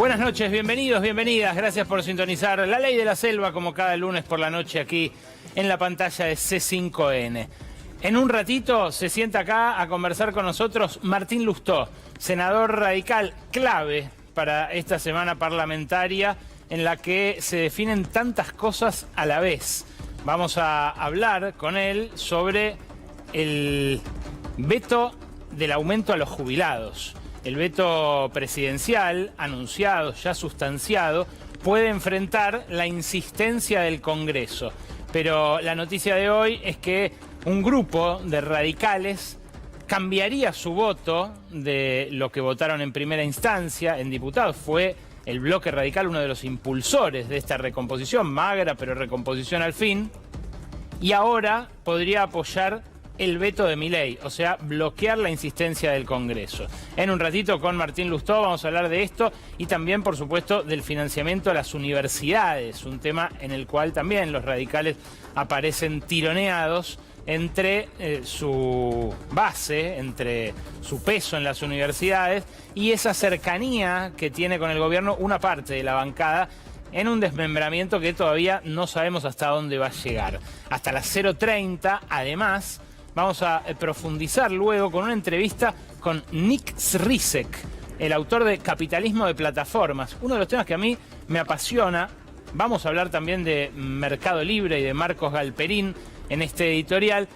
Buenas noches, bienvenidos, bienvenidas. Gracias por sintonizar La Ley de la Selva como cada lunes por la noche aquí en la pantalla de C5N. En un ratito se sienta acá a conversar con nosotros Martín Lustó, senador radical clave para esta semana parlamentaria en la que se definen tantas cosas a la vez. Vamos a hablar con él sobre el veto del aumento a los jubilados. El veto presidencial, anunciado, ya sustanciado, puede enfrentar la insistencia del Congreso. Pero la noticia de hoy es que un grupo de radicales cambiaría su voto de lo que votaron en primera instancia en diputados. Fue el bloque radical uno de los impulsores de esta recomposición, magra pero recomposición al fin, y ahora podría apoyar el veto de Milei, o sea, bloquear la insistencia del Congreso. En un ratito con Martín Lustó vamos a hablar de esto y también, por supuesto, del financiamiento a las universidades, un tema en el cual también los radicales aparecen tironeados entre su base, entre su peso en las universidades y esa cercanía que tiene con el gobierno una parte de la bancada en un desmembramiento que todavía no sabemos hasta dónde va a llegar. Hasta las 0:30, además, vamos a profundizar luego con una entrevista con Nick Sricek, el autor de Capitalismo de Plataformas, uno de los temas que a mí me apasiona. Vamos a hablar también de Mercado Libre y de Marcos Galperín en este editorial,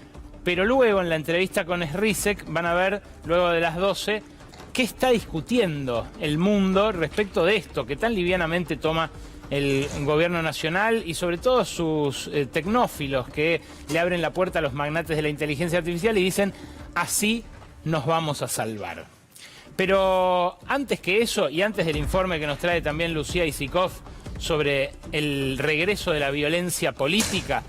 pero luego en la entrevista con Sricek van a ver, luego de las 12, qué está discutiendo el mundo respecto de esto, que tan livianamente toma el gobierno nacional y sobre todo sus tecnófilos que le abren la puerta a los magnates de la inteligencia artificial y dicen, así nos vamos a salvar. Pero antes que eso, y antes del informe que nos trae también Lucía Isikoff sobre el regreso de la violencia política,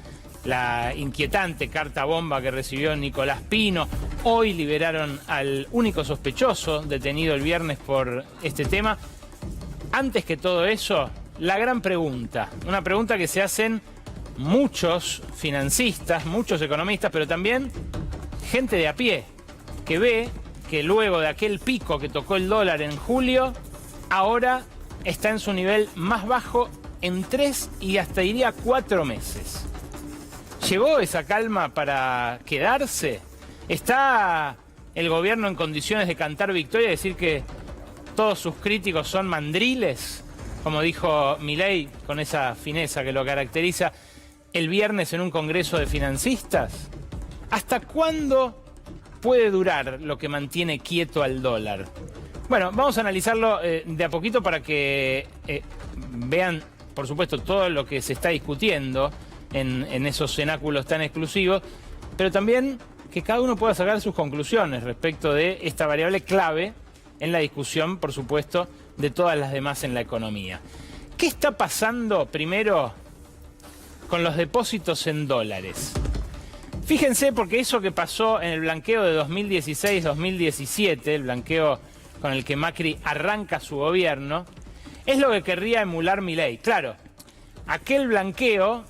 la inquietante carta bomba que recibió Nicolás Pino, hoy liberaron al único sospechoso detenido el viernes por este tema. Antes que todo eso, la gran pregunta, una pregunta que se hacen muchos financistas, muchos economistas, pero también gente de a pie, que ve que luego de aquel pico que tocó el dólar en julio, ahora está en su nivel más bajo en 3 y hasta diría 4 meses. ¿Llegó esa calma para quedarse? ¿Está el gobierno en condiciones de cantar victoria y decir que todos sus críticos son mandriles? Como dijo Milei, con esa fineza que lo caracteriza, el viernes en un congreso de financistas. ¿Hasta cuándo puede durar lo que mantiene quieto al dólar? Bueno, vamos a analizarlo de a poquito para que vean, por supuesto, todo lo que se está discutiendo en esos cenáculos tan exclusivos, pero también que cada uno pueda sacar sus conclusiones respecto de esta variable clave en la discusión, por supuesto, de todas las demás en la economía. ¿Qué está pasando primero con los depósitos en dólares? Fíjense, porque eso que pasó en el blanqueo de 2016-2017, el blanqueo con el que Macri arranca su gobierno, es lo que querría emular Milei. Claro, aquel blanqueo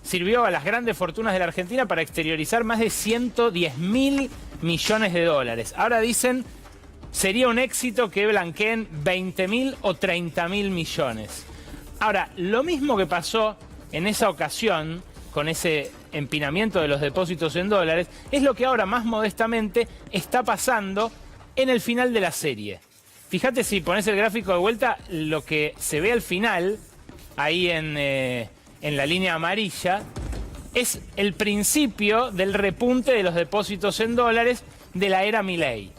sirvió a las grandes fortunas de la Argentina para exteriorizar más de 110.000 millones de dólares. Ahora dicen, sería un éxito que blanqueen 20.000 o 30.000 millones. Ahora, lo mismo que pasó en esa ocasión, con ese empinamiento de los depósitos en dólares, es lo que ahora más modestamente está pasando en el final de la serie. Fíjate, si pones el gráfico de vuelta, lo que se ve al final, ahí en la línea amarilla, es el principio del repunte de los depósitos en dólares de la era Milei.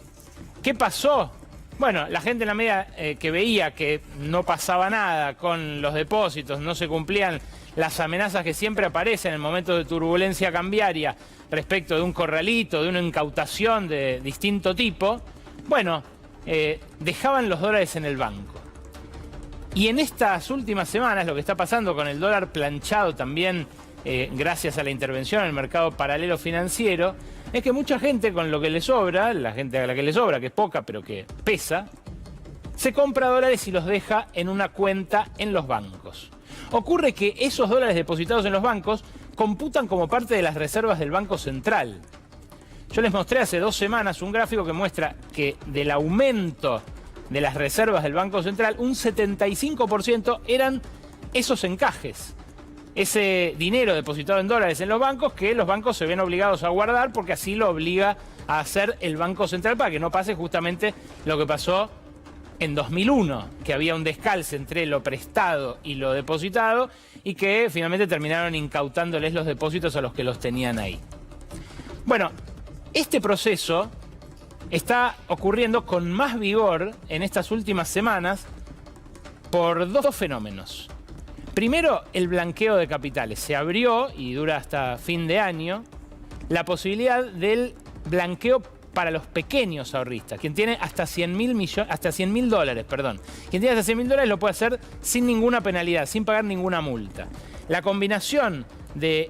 ¿Qué pasó? Bueno, la gente en la media que veía que no pasaba nada con los depósitos, no se cumplían las amenazas que siempre aparecen en momentos de turbulencia cambiaria respecto de un corralito, de una incautación de distinto tipo, bueno, dejaban los dólares en el banco. Y en estas últimas semanas lo que está pasando con el dólar planchado también, gracias a la intervención en el mercado paralelo financiero, es que mucha gente con lo que le sobra, la gente a la que le sobra, que es poca pero que pesa, se compra dólares y los deja en una cuenta en los bancos. Ocurre que esos dólares depositados en los bancos computan como parte de las reservas del Banco Central. Yo les mostré hace 2 semanas un gráfico que muestra que del aumento de las reservas del Banco Central, un 75% eran esos encajes. Ese dinero depositado en dólares en los bancos que los bancos se ven obligados a guardar porque así lo obliga a hacer el Banco Central para que no pase justamente lo que pasó en 2001, que había un descalce entre lo prestado y lo depositado y que finalmente terminaron incautándoles los depósitos a los que los tenían ahí. Bueno, este proceso está ocurriendo con más vigor en estas últimas semanas por dos fenómenos. Primero, el blanqueo de capitales. Se abrió, y dura hasta fin de año, la posibilidad del blanqueo para los pequeños ahorristas. Quien tiene hasta 100.000 dólares, perdón. Quien tiene hasta 100.000 dólares lo puede hacer sin ninguna penalidad, sin pagar ninguna multa. La combinación de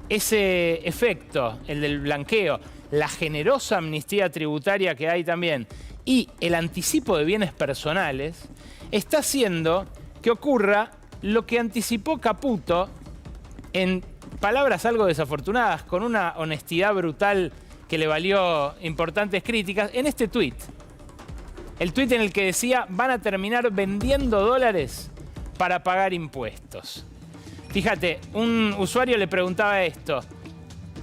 ese efecto, el del blanqueo, la generosa amnistía tributaria que hay también y el anticipo de bienes personales, está haciendo que ocurra lo que anticipó Caputo en palabras algo desafortunadas, con una honestidad brutal que le valió importantes críticas, en este tuit. El tuit en el que decía, van a terminar vendiendo dólares para pagar impuestos. Fíjate, un usuario le preguntaba esto,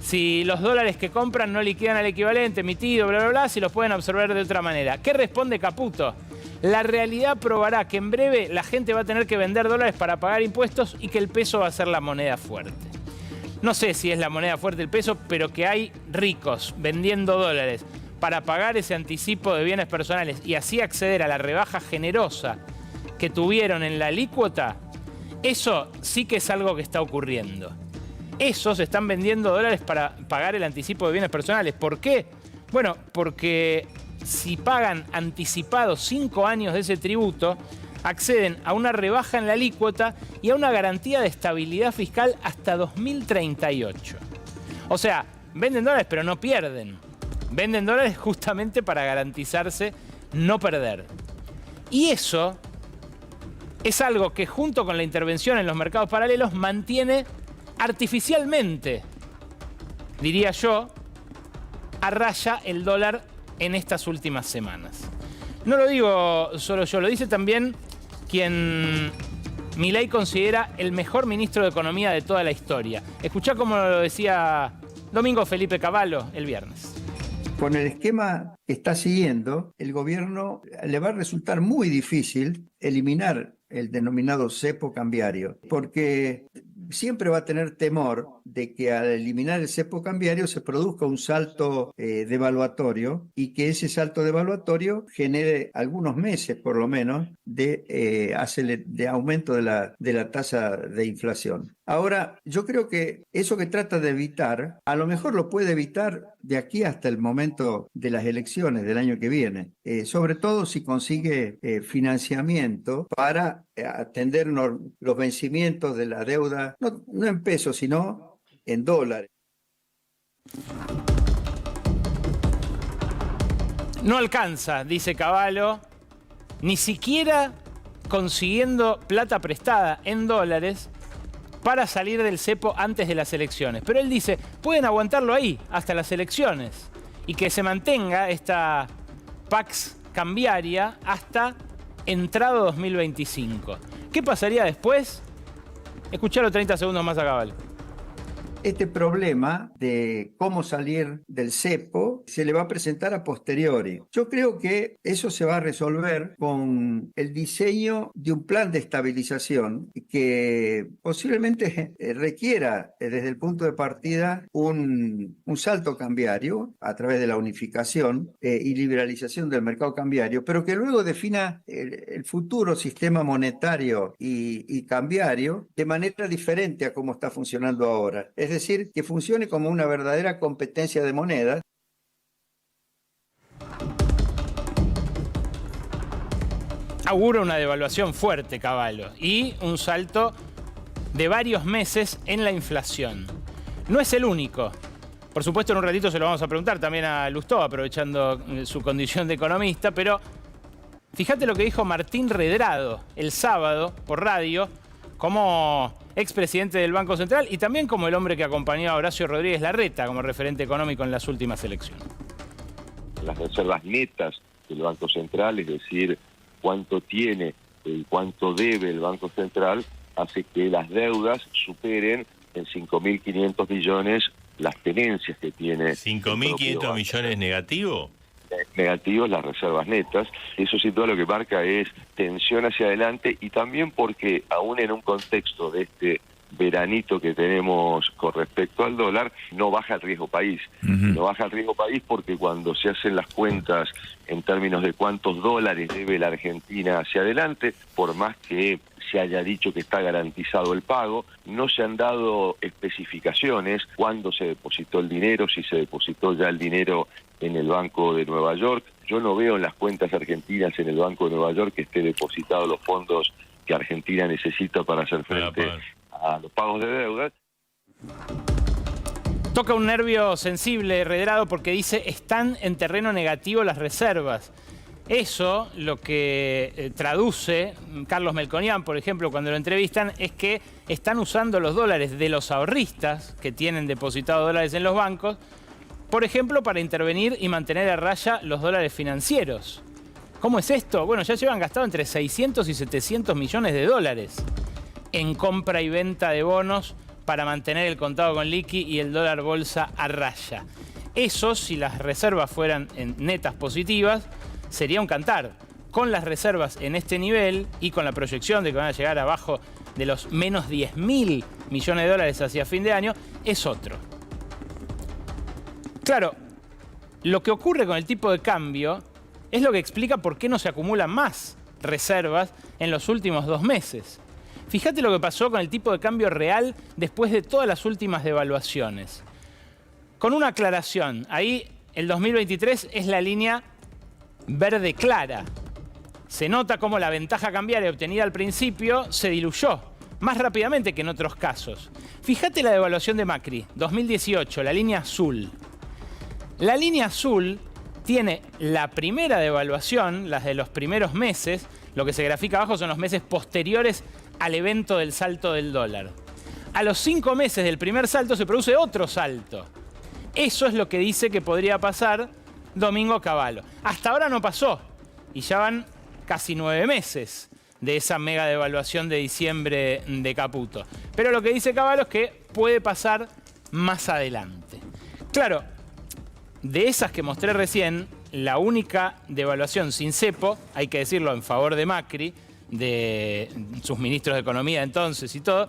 si los dólares que compran no liquidan al equivalente emitido, bla, bla, bla, si los pueden absorber de otra manera. ¿Qué responde Caputo? La realidad probará que en breve la gente va a tener que vender dólares para pagar impuestos y que el peso va a ser la moneda fuerte. No sé si es la moneda fuerte el peso, pero que hay ricos vendiendo dólares para pagar ese anticipo de bienes personales y así acceder a la rebaja generosa que tuvieron en la alícuota, eso sí que es algo que está ocurriendo. Esos están vendiendo dólares para pagar el anticipo de bienes personales. ¿Por qué? Bueno, porque si pagan anticipados 5 años de ese tributo, acceden a una rebaja en la alícuota y a una garantía de estabilidad fiscal hasta 2038. O sea, venden dólares pero no pierden. Venden dólares justamente para garantizarse no perder. Y eso es algo que junto con la intervención en los mercados paralelos mantiene artificialmente, diría yo, a raya el dólar en estas últimas semanas. No lo digo solo yo, lo dice también quien Milei considera el mejor ministro de Economía de toda la historia. Escuchá cómo lo decía Domingo Felipe Cavallo el viernes. Con el esquema que está siguiendo, el gobierno le va a resultar muy difícil eliminar el denominado cepo cambiario, porque siempre va a tener temor de que al eliminar el cepo cambiario se produzca un salto devaluatorio y que ese salto devaluatorio genere algunos meses, por lo menos, de aumento de la tasa de inflación. Ahora, yo creo que eso que trata de evitar, a lo mejor lo puede evitar de aquí hasta el momento de las elecciones del año que viene, sobre todo si consigue financiamiento para atender los vencimientos de la deuda, no en pesos, sino en dólares. No alcanza, dice Cavallo, ni siquiera consiguiendo plata prestada en dólares para salir del cepo antes de las elecciones. Pero él dice, pueden aguantarlo ahí hasta las elecciones y que se mantenga esta pax cambiaria hasta entrado 2025. ¿Qué pasaría después? Escuchalo 30 segundos más a Cavallo. Este problema de cómo salir del cepo se le va a presentar a posteriori. Yo creo que eso se va a resolver con el diseño de un plan de estabilización que posiblemente requiera desde el punto de partida un salto cambiario a través de la unificación y liberalización del mercado cambiario, pero que luego defina el futuro sistema monetario y cambiario de manera diferente a cómo está funcionando ahora. Es decir, que funcione como una verdadera competencia de monedas. Augura una devaluación fuerte, Cavallo, y un salto de varios meses en la inflación. No es el único. Por supuesto, en un ratito se lo vamos a preguntar también a Lustó, aprovechando su condición de economista, pero fíjate lo que dijo Martín Redrado el sábado por radio, como expresidente del Banco Central y también como el hombre que acompañó a Horacio Rodríguez Larreta como referente económico en las últimas elecciones. Las reservas netas del Banco Central, es decir, cuánto tiene y cuánto debe el Banco Central, hace que las deudas superen en 5.500 millones las tenencias que tiene. ¿5.500 millones negativos? Negativos las reservas netas. Eso sin duda lo que marca es tensión hacia adelante, y también porque aún en un contexto de este veranito que tenemos con respecto al dólar, no baja el riesgo país. No baja el riesgo país porque cuando se hacen las cuentas en términos de cuántos dólares debe la Argentina hacia adelante, por más que se haya dicho que está garantizado el pago, no se han dado especificaciones cuándo se depositó el dinero, si se depositó ya el dinero en el Banco de Nueva York. Yo no veo en las cuentas argentinas en el Banco de Nueva York que esté depositado los fondos que Argentina necesita para hacer frente a los pagos de deuda. Toca un nervio sensible, Redrado, porque dice están en terreno negativo las reservas. Eso lo que traduce Carlos Melconian, por ejemplo, cuando lo entrevistan, es que están usando los dólares de los ahorristas que tienen depositados dólares en los bancos, por ejemplo, para intervenir y mantener a raya los dólares financieros. ¿Cómo es esto? Bueno, ya llevan gastado entre 600 y 700 millones de dólares en compra y venta de bonos para mantener el contado con liqui y el dólar bolsa a raya. Eso, si las reservas fueran en netas positivas, sería un cantar. Con las reservas en este nivel y con la proyección de que van a llegar abajo de los menos 10.000 millones de dólares hacia fin de año, es otro. Claro, lo que ocurre con el tipo de cambio es lo que explica por qué no se acumulan más reservas en los últimos 2 meses. Fíjate lo que pasó con el tipo de cambio real después de todas las últimas devaluaciones. Con una aclaración, ahí el 2023 es la línea verde clara. Se nota cómo la ventaja cambiaria obtenida al principio se diluyó más rápidamente que en otros casos. Fíjate la devaluación de Macri, 2018, la línea azul. La línea azul tiene la primera devaluación, las de los primeros meses. Lo que se grafica abajo son los meses posteriores al evento del salto del dólar. A los 5 meses del primer salto se produce otro salto. Eso es lo que dice que podría pasar Domingo Cavallo. Hasta ahora no pasó y ya van casi 9 meses de esa mega devaluación de diciembre de Caputo. Pero lo que dice Cavallo es que puede pasar más adelante. Claro, de esas que mostré recién, la única devaluación sin cepo, hay que decirlo en favor de Macri, de sus ministros de Economía entonces y todo,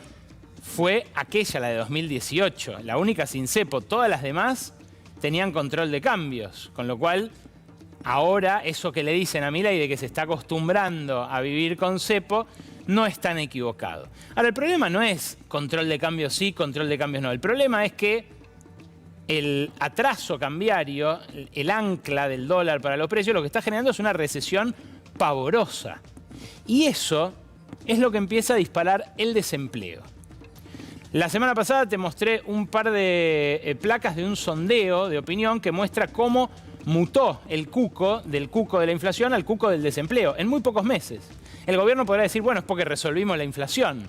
fue aquella, la de 2018, la única sin cepo. Todas las demás tenían control de cambios, con lo cual ahora eso que le dicen a Milei de que se está acostumbrando a vivir con cepo no es tan equivocado. Ahora, el problema no es control de cambios sí, control de cambios no. El problema es que el atraso cambiario, el ancla del dólar para los precios, lo que está generando es una recesión pavorosa. Y eso es lo que empieza a disparar el desempleo. La semana pasada te mostré un par de placas de un sondeo de opinión que muestra cómo mutó el cuco, del cuco de la inflación al cuco del desempleo, en muy pocos meses. El gobierno podrá decir, bueno, es porque resolvimos la inflación.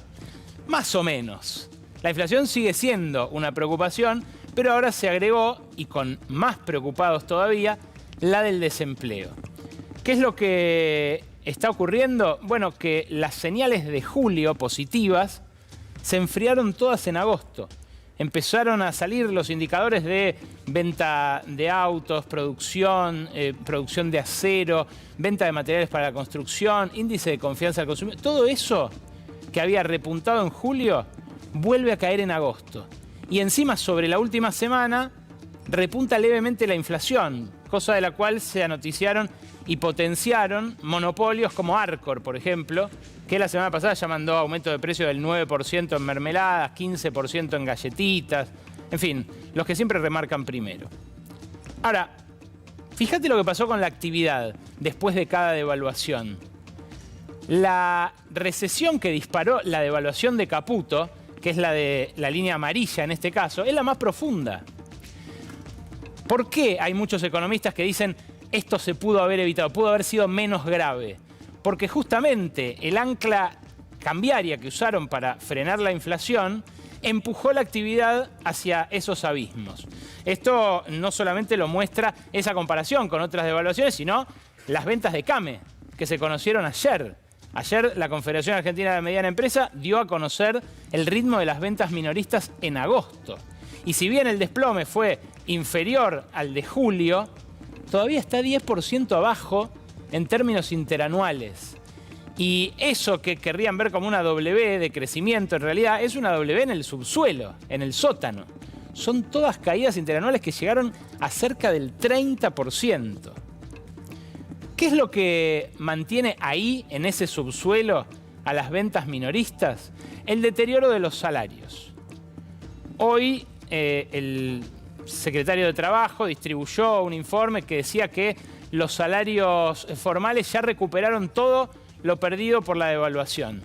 Más o menos. La inflación sigue siendo una preocupación, pero ahora se agregó, y con más preocupados todavía, la del desempleo. ¿Qué es lo que está ocurriendo? Bueno, que las señales de julio positivas se enfriaron todas en agosto. Empezaron a salir los indicadores de venta de autos, producción de acero, venta de materiales para la construcción, índice de confianza del consumidor. Todo eso que había repuntado en julio vuelve a caer en agosto. Y encima, sobre la última semana, repunta levemente la inflación, cosa de la cual se anoticiaron y potenciaron monopolios como Arcor, por ejemplo, que la semana pasada ya mandó aumento de precio del 9% en mermeladas, 15% en galletitas, en fin, los que siempre remarcan primero. Ahora, fíjate lo que pasó con la actividad después de cada devaluación. La recesión que disparó la devaluación de Caputo, que es la de la línea amarilla en este caso, es la más profunda. ¿Por qué hay muchos economistas que dicen esto se pudo haber evitado, pudo haber sido menos grave? Porque justamente el ancla cambiaria que usaron para frenar la inflación empujó la actividad hacia esos abismos. Esto no solamente lo muestra esa comparación con otras devaluaciones, sino las ventas de CAME. que se conocieron ayer. Ayer la Confederación Argentina de Mediana Empresa dio a conocer el ritmo de las ventas minoristas en agosto. Y si bien el desplome fue inferior al de julio, todavía está 10% abajo en términos interanuales. Y eso que querrían ver como una W de crecimiento, en realidad es una W en el subsuelo, en el sótano. Son todas caídas interanuales que llegaron a cerca del 30%. ¿Qué es lo que mantiene ahí, en ese subsuelo, a las ventas minoristas? El deterioro de los salarios. Hoy el secretario de Trabajo distribuyó un informe que decía que los salarios formales ya recuperaron todo lo perdido por la devaluación.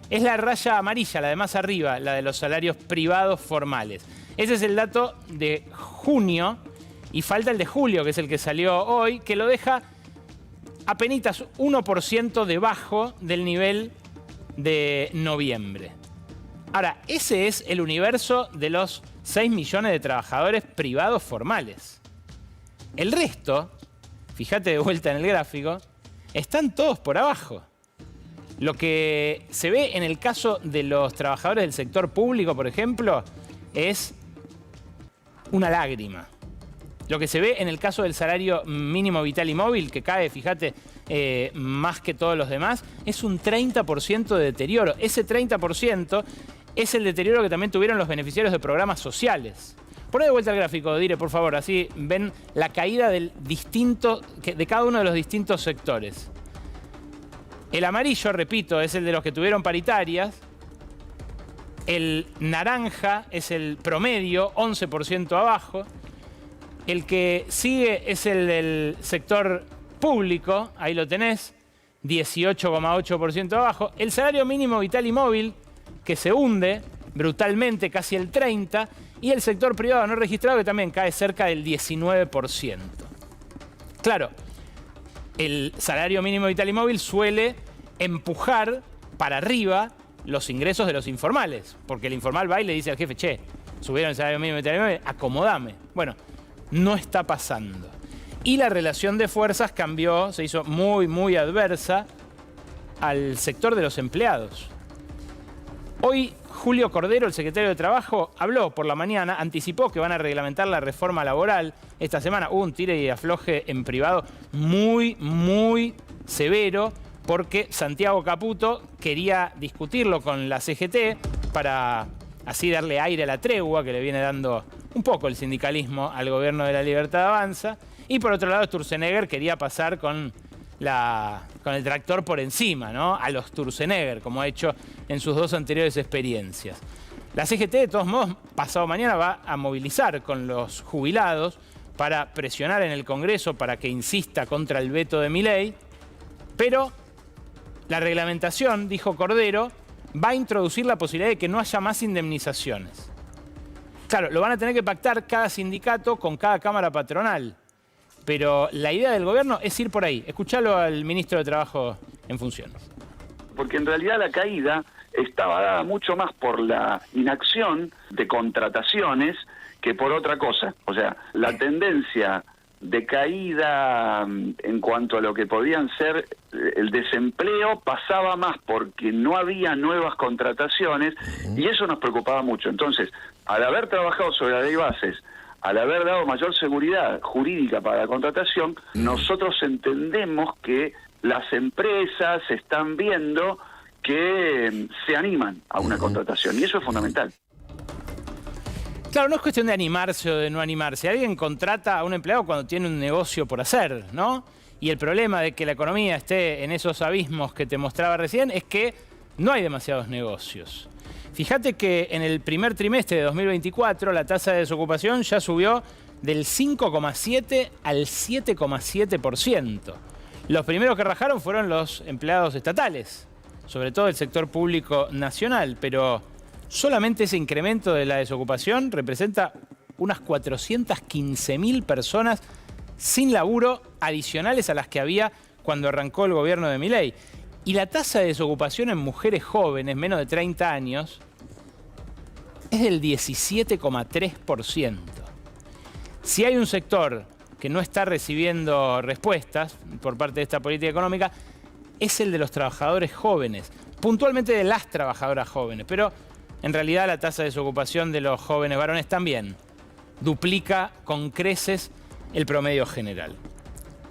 Es la raya amarilla, la de más arriba, la de los salarios privados formales. Ese es el dato de junio y falta el de julio, que es el que salió hoy, que lo deja apenitas 1% debajo del nivel de noviembre. Ahora, ese es el universo de los 6 millones de trabajadores privados formales. El resto, fíjate de vuelta en el gráfico, están todos por abajo. Lo que se ve en el caso de los trabajadores del sector público, por ejemplo, es una lágrima. Lo que se ve en el caso del salario mínimo vital y móvil, que cae, fíjate, más que todos los demás, es un 30% de deterioro. Ese 30% es el deterioro que también tuvieron los beneficiarios de programas sociales. Poné de vuelta el gráfico, Dire, por favor, así ven la caída de cada uno de los distintos sectores. El amarillo, repito, es el de los que tuvieron paritarias. El naranja es el promedio, 11% abajo. El que sigue es el del sector público, ahí lo tenés, 18,8% abajo. El salario mínimo vital y móvil, que se hunde brutalmente, casi el 30%. Y el sector privado no registrado, que también cae cerca del 19%. Claro, el salario mínimo vital y móvil suele empujar para arriba los ingresos de los informales, porque el informal va y le dice al jefe, che, subieron el salario mínimo vital y móvil, acomodame. Bueno, no está pasando. Y la relación de fuerzas cambió, se hizo muy, muy adversa al sector de los empleados. Hoy Julio Cordero, el secretario de Trabajo, habló por la mañana, anticipó que van a reglamentar la reforma laboral. Esta semana hubo un tire y afloje en privado muy, muy severo, porque Santiago Caputo quería discutirlo con la CGT para así darle aire a la tregua que le viene dando un poco el sindicalismo al gobierno de la Libertad Avanza. Y por otro lado, Sturzenegger quería pasar con el tractor por encima, ¿no? A los Sturzenegger, como ha hecho en sus dos anteriores experiencias. La CGT, de todos modos, pasado mañana va a movilizar con los jubilados para presionar en el Congreso para que insista contra el veto de Milei, pero la reglamentación, dijo Cordero, va a introducir la posibilidad de que no haya más indemnizaciones. Claro, lo van a tener que pactar cada sindicato con cada cámara patronal. Pero la idea del gobierno es ir por ahí. Escuchalo al ministro de Trabajo en funciones. Porque en realidad la caída estaba dada mucho más por la inacción de contrataciones que por otra cosa. O sea, la tendencia de caída en cuanto a lo que podían ser el desempleo pasaba más porque no había nuevas contrataciones y eso nos preocupaba mucho. Entonces, al haber trabajado sobre la ley de bases, al haber dado mayor seguridad jurídica para la contratación, nosotros entendemos que las empresas están viendo que se animan a una contratación y eso es fundamental. Claro, no es cuestión de animarse o de no animarse. Alguien contrata a un empleado cuando tiene un negocio por hacer, ¿no? Y el problema de que la economía esté en esos abismos que te mostraba recién es que no hay demasiados negocios. Fíjate que en el primer trimestre de 2024 la tasa de desocupación ya subió del 5,7 al 7,7%. Los primeros que rajaron fueron los empleados estatales, sobre todo el sector público nacional, pero solamente ese incremento de la desocupación representa unas 415.000 personas sin laburo adicionales a las que había cuando arrancó el gobierno de Milei. Y la tasa de desocupación en mujeres jóvenes, menos de 30 años, es del 17,3%. Si hay un sector que no está recibiendo respuestas por parte de esta política económica es el de los trabajadores jóvenes, puntualmente de las trabajadoras jóvenes, pero en realidad la tasa de desocupación de los jóvenes varones también duplica con creces el promedio general.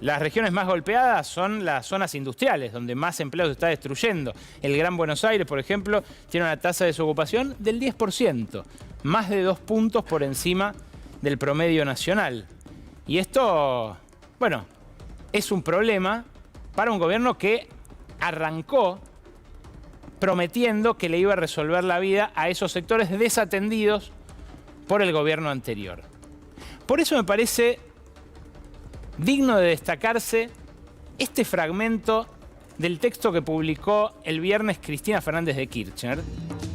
Las regiones más golpeadas son las zonas industriales, donde más empleo se está destruyendo. El Gran Buenos Aires, por ejemplo, tiene una tasa de desocupación del 10%, más de 2 puntos por encima del promedio nacional. Y esto, bueno, es un problema para un gobierno que arrancó prometiendo que le iba a resolver la vida a esos sectores desatendidos por el gobierno anterior. Por eso me parece digno de destacarse este fragmento del texto que publicó el viernes Cristina Fernández de Kirchner,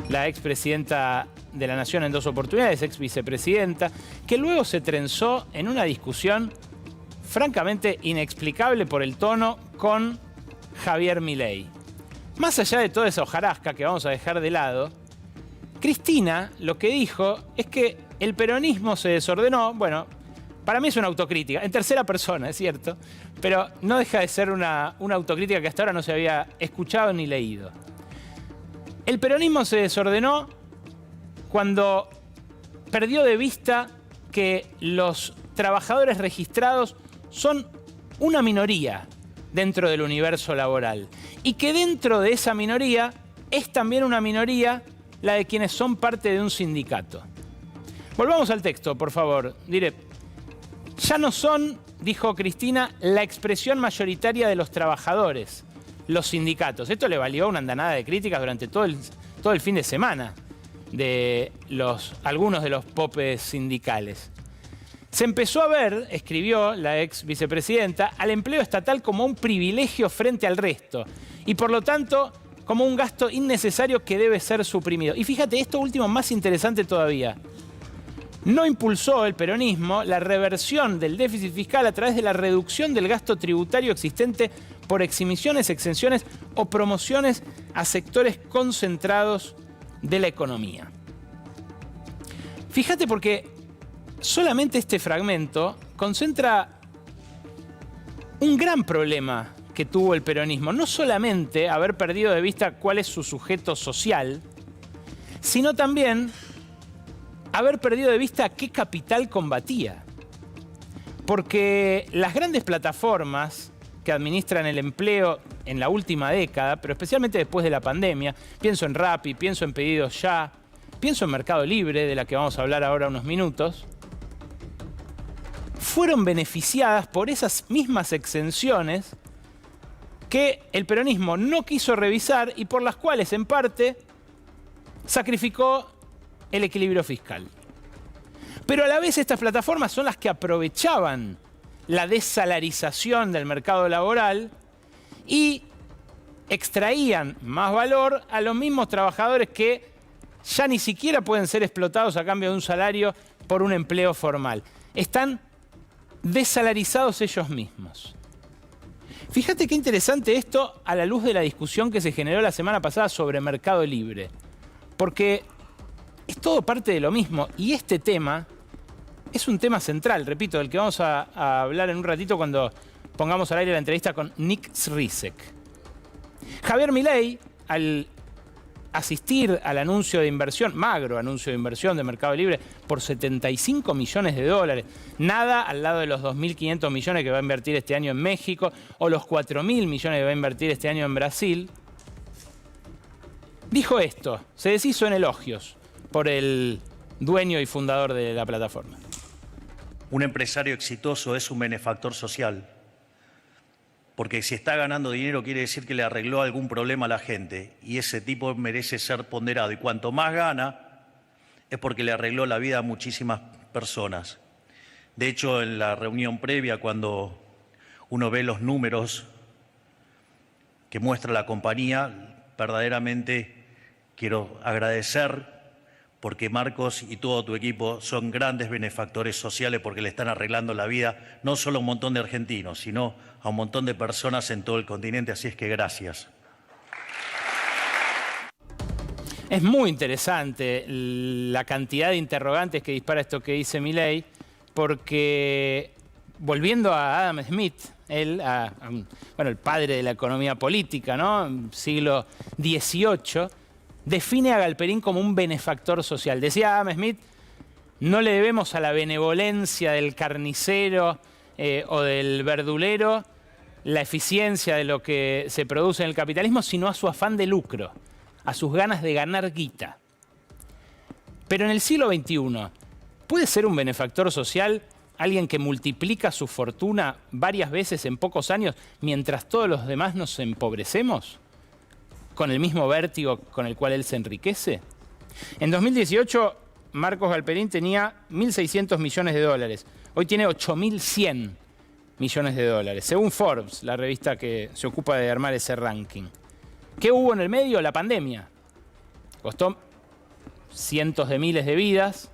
la expresidenta de la Nación en 2 oportunidades, ex vicepresidenta, que luego se trenzó en una discusión francamente inexplicable por el tono con Javier Milei. Más allá de toda esa hojarasca que vamos a dejar de lado, Cristina lo que dijo es que el peronismo se desordenó. Bueno, para mí es una autocrítica, en tercera persona, es cierto, pero no deja de ser una autocrítica que hasta ahora no se había escuchado ni leído. El peronismo se desordenó cuando perdió de vista que los trabajadores registrados son una minoría dentro del universo laboral y que dentro de esa minoría es también una minoría la de quienes son parte de un sindicato. Volvamos al texto, por favor. Diré, ya no son, dijo Cristina, la expresión mayoritaria de los trabajadores, los sindicatos. Esto le valió una andanada de críticas durante todo el fin de semana de algunos de los popes sindicales. Se empezó a ver, escribió la ex vicepresidenta, al empleo estatal como un privilegio frente al resto y por lo tanto como un gasto innecesario que debe ser suprimido. Y fíjate, esto último más interesante todavía. No impulsó el peronismo la reversión del déficit fiscal a través de la reducción del gasto tributario existente por exhibiciones, exenciones o promociones a sectores concentrados de la economía. Fíjate porque solamente este fragmento concentra un gran problema que tuvo el peronismo. No solamente haber perdido de vista cuál es su sujeto social, sino también haber perdido de vista qué capital combatía. Porque las grandes plataformas que administran el empleo en la última década, pero especialmente después de la pandemia, pienso en Rappi, pienso en Pedidos Ya, pienso en Mercado Libre, de la que vamos a hablar ahora unos minutos, fueron beneficiadas por esas mismas exenciones que el peronismo no quiso revisar y por las cuales, en parte, sacrificó el equilibrio fiscal. Pero a la vez estas plataformas son las que aprovechaban la desalarización del mercado laboral y extraían más valor a los mismos trabajadores que ya ni siquiera pueden ser explotados a cambio de un salario por un empleo formal. Están desalarizados ellos mismos. Fíjate qué interesante esto a la luz de la discusión que se generó la semana pasada sobre Mercado Libre. Porque es todo parte de lo mismo y este tema es un tema central, repito, del que vamos a hablar en un ratito cuando pongamos al aire la entrevista con Nick Srisek. Javier Milei, al asistir al anuncio de inversión, magro anuncio de inversión de Mercado Libre, por 75 millones de dólares, nada al lado de los 2.500 millones que va a invertir este año en México o los 4.000 millones que va a invertir este año en Brasil, dijo esto, se deshizo en elogios por el dueño y fundador de la plataforma. Un empresario exitoso es un benefactor social, porque si está ganando dinero quiere decir que le arregló algún problema a la gente y ese tipo merece ser ponderado. Y cuanto más gana es porque le arregló la vida a muchísimas personas. De hecho, en la reunión previa, cuando uno ve los números que muestra la compañía, verdaderamente quiero agradecer porque Marcos y todo tu equipo son grandes benefactores sociales porque le están arreglando la vida no solo a un montón de argentinos, sino a un montón de personas en todo el continente, así es que gracias. Es muy interesante la cantidad de interrogantes que dispara esto que dice Milei, porque volviendo a Adam Smith, él, bueno, el padre de la economía política, ¿no? Siglo XVIII, define a Galperín como un benefactor social. Decía Adam Smith, no le debemos a la benevolencia del carnicero o del verdulero la eficiencia de lo que se produce en el capitalismo, sino a su afán de lucro, a sus ganas de ganar guita. Pero en el siglo XXI, ¿puede ser un benefactor social alguien que multiplica su fortuna varias veces en pocos años mientras todos los demás nos empobrecemos? ¿Con el mismo vértigo con el cual él se enriquece? En 2018, Marcos Galperín tenía 1.600 millones de dólares. Hoy tiene 8.100 millones de dólares, según Forbes, la revista que se ocupa de armar ese ranking. ¿Qué hubo en el medio? La pandemia. Costó cientos de miles de vidas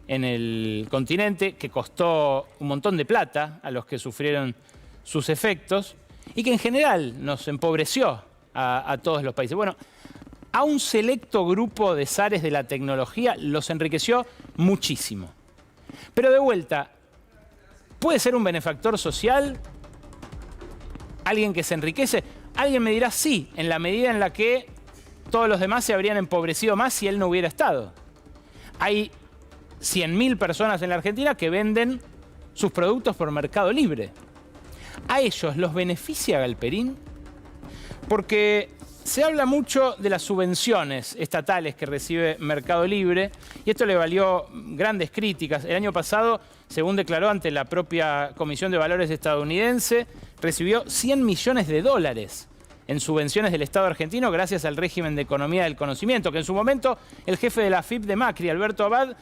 en el continente, que costó un montón de plata a los que sufrieron sus efectos y que en general nos empobreció a todos los países. Bueno, a un selecto grupo de zares de la tecnología los enriqueció muchísimo. Pero de vuelta, ¿puede ser un benefactor social alguien que se enriquece? Alguien me dirá sí, en la medida en la que todos los demás se habrían empobrecido más si él no hubiera estado. Hay 100.000 personas en la Argentina que venden sus productos por Mercado Libre. ¿A ellos los beneficia Galperín? Porque se habla mucho de las subvenciones estatales que recibe Mercado Libre y esto le valió grandes críticas. El año pasado, según declaró ante la propia Comisión de Valores estadounidense, recibió 100 millones de dólares en subvenciones del Estado argentino gracias al régimen de economía del conocimiento, que en su momento el jefe de la AFIP de Macri, Alberto Abad,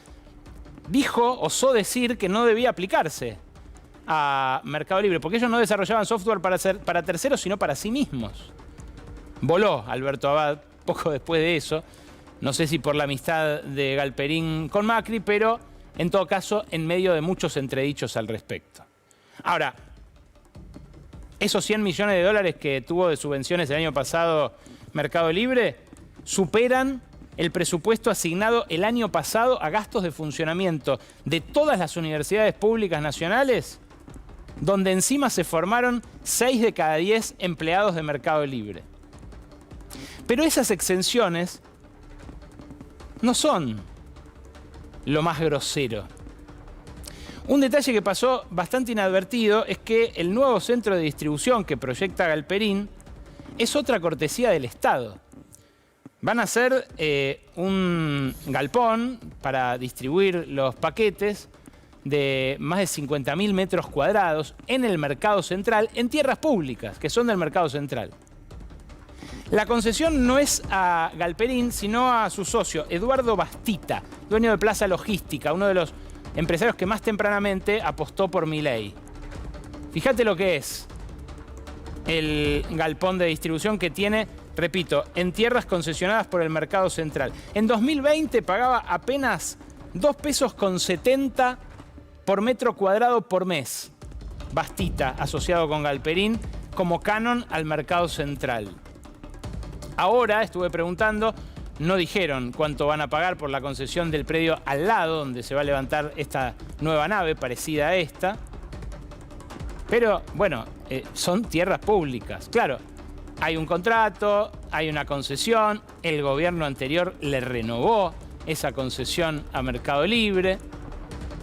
osó decir que no debía aplicarse a Mercado Libre, porque ellos no desarrollaban software para terceros, sino para sí mismos. Voló Alberto Abad poco después de eso, no sé si por la amistad de Galperín con Macri, pero en todo caso en medio de muchos entredichos al respecto. Ahora, esos 100 millones de dólares que tuvo de subvenciones el año pasado Mercado Libre superan el presupuesto asignado el año pasado a gastos de funcionamiento de todas las universidades públicas nacionales, donde encima se formaron 6 de cada 10 empleados de Mercado Libre. Pero esas exenciones no son lo más grosero. Un detalle que pasó bastante inadvertido es que el nuevo centro de distribución que proyecta Galperín es otra cortesía del Estado. Van a hacer un galpón para distribuir los paquetes de más de 50.000 metros cuadrados en el Mercado Central, en tierras públicas, que son del Mercado Central. La concesión no es a Galperín, sino a su socio, Eduardo Bastita, dueño de Plaza Logística, uno de los empresarios que más tempranamente apostó por Milei. Fíjate lo que es el galpón de distribución que tiene, repito, en tierras concesionadas por el Mercado Central. En 2020 pagaba apenas 2,70 pesos por metro cuadrado por mes. Bastita, asociado con Galperín, como canon al Mercado Central. Ahora, estuve preguntando, no dijeron cuánto van a pagar por la concesión del predio al lado, donde se va a levantar esta nueva nave parecida a esta. Pero, bueno, son tierras públicas. Claro, hay un contrato, hay una concesión, el gobierno anterior le renovó esa concesión a Mercado Libre,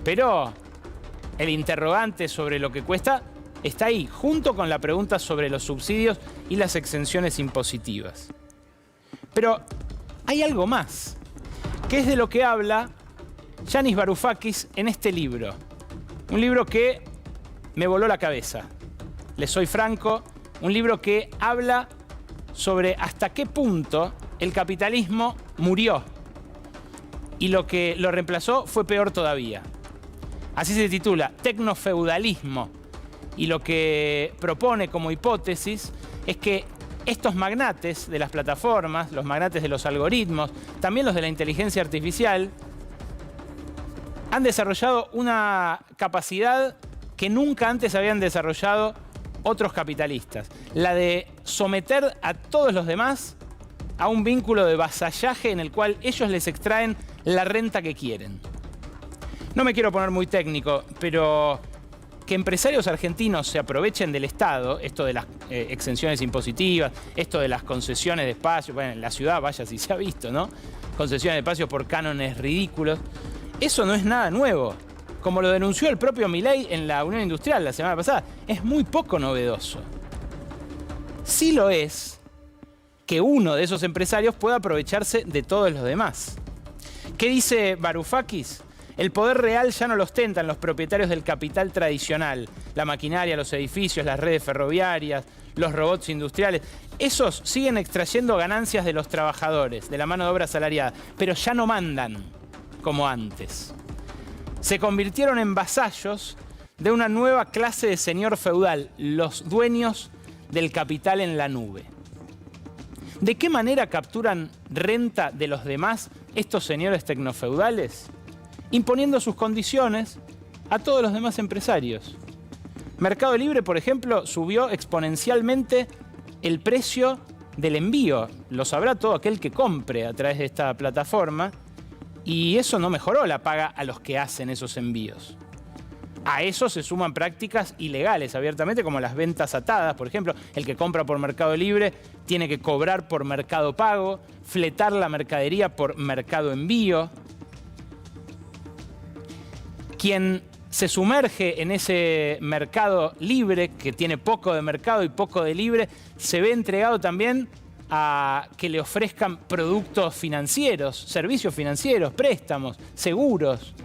pero el interrogante sobre lo que cuesta está ahí, junto con la pregunta sobre los subsidios y las exenciones impositivas. Pero hay algo más, que es de lo que habla Yanis Varoufakis en este libro. Un libro que me voló la cabeza. Les soy franco, un libro que habla sobre hasta qué punto el capitalismo murió y lo que lo reemplazó fue peor todavía. Así se titula, Tecnofeudalismo. Y lo que propone como hipótesis es que estos magnates de las plataformas, los magnates de los algoritmos, también los de la inteligencia artificial, han desarrollado una capacidad que nunca antes habían desarrollado otros capitalistas. La de someter a todos los demás a un vínculo de vasallaje en el cual ellos les extraen la renta que quieren. No me quiero poner muy técnico, pero que empresarios argentinos se aprovechen del Estado, esto de las exenciones impositivas, esto de las concesiones de espacio, bueno, en la ciudad vaya si se ha visto, ¿no? Concesiones de espacio por cánones ridículos. Eso no es nada nuevo. Como lo denunció el propio Milei en la Unión Industrial la semana pasada, es muy poco novedoso. Sí lo es que uno de esos empresarios pueda aprovecharse de todos los demás. ¿Qué dice Varoufakis? El poder real ya no lo ostentan los propietarios del capital tradicional, la maquinaria, los edificios, las redes ferroviarias, los robots industriales. Esos siguen extrayendo ganancias de los trabajadores, de la mano de obra asalariada, pero ya no mandan como antes. Se convirtieron en vasallos de una nueva clase de señor feudal, los dueños del capital en la nube. ¿De qué manera capturan renta de los demás estos señores tecnofeudales? Imponiendo sus condiciones a todos los demás empresarios. Mercado Libre, por ejemplo, subió exponencialmente el precio del envío. Lo sabrá todo aquel que compre a través de esta plataforma. Y eso no mejoró la paga a los que hacen esos envíos. A eso se suman prácticas ilegales abiertamente, como las ventas atadas, por ejemplo. El que compra por Mercado Libre tiene que cobrar por Mercado Pago, fletar la mercadería por Mercado Envío. Quien se sumerge en ese mercado libre, que tiene poco de mercado y poco de libre, se ve entregado también a que le ofrezcan productos financieros, servicios financieros, préstamos, seguros.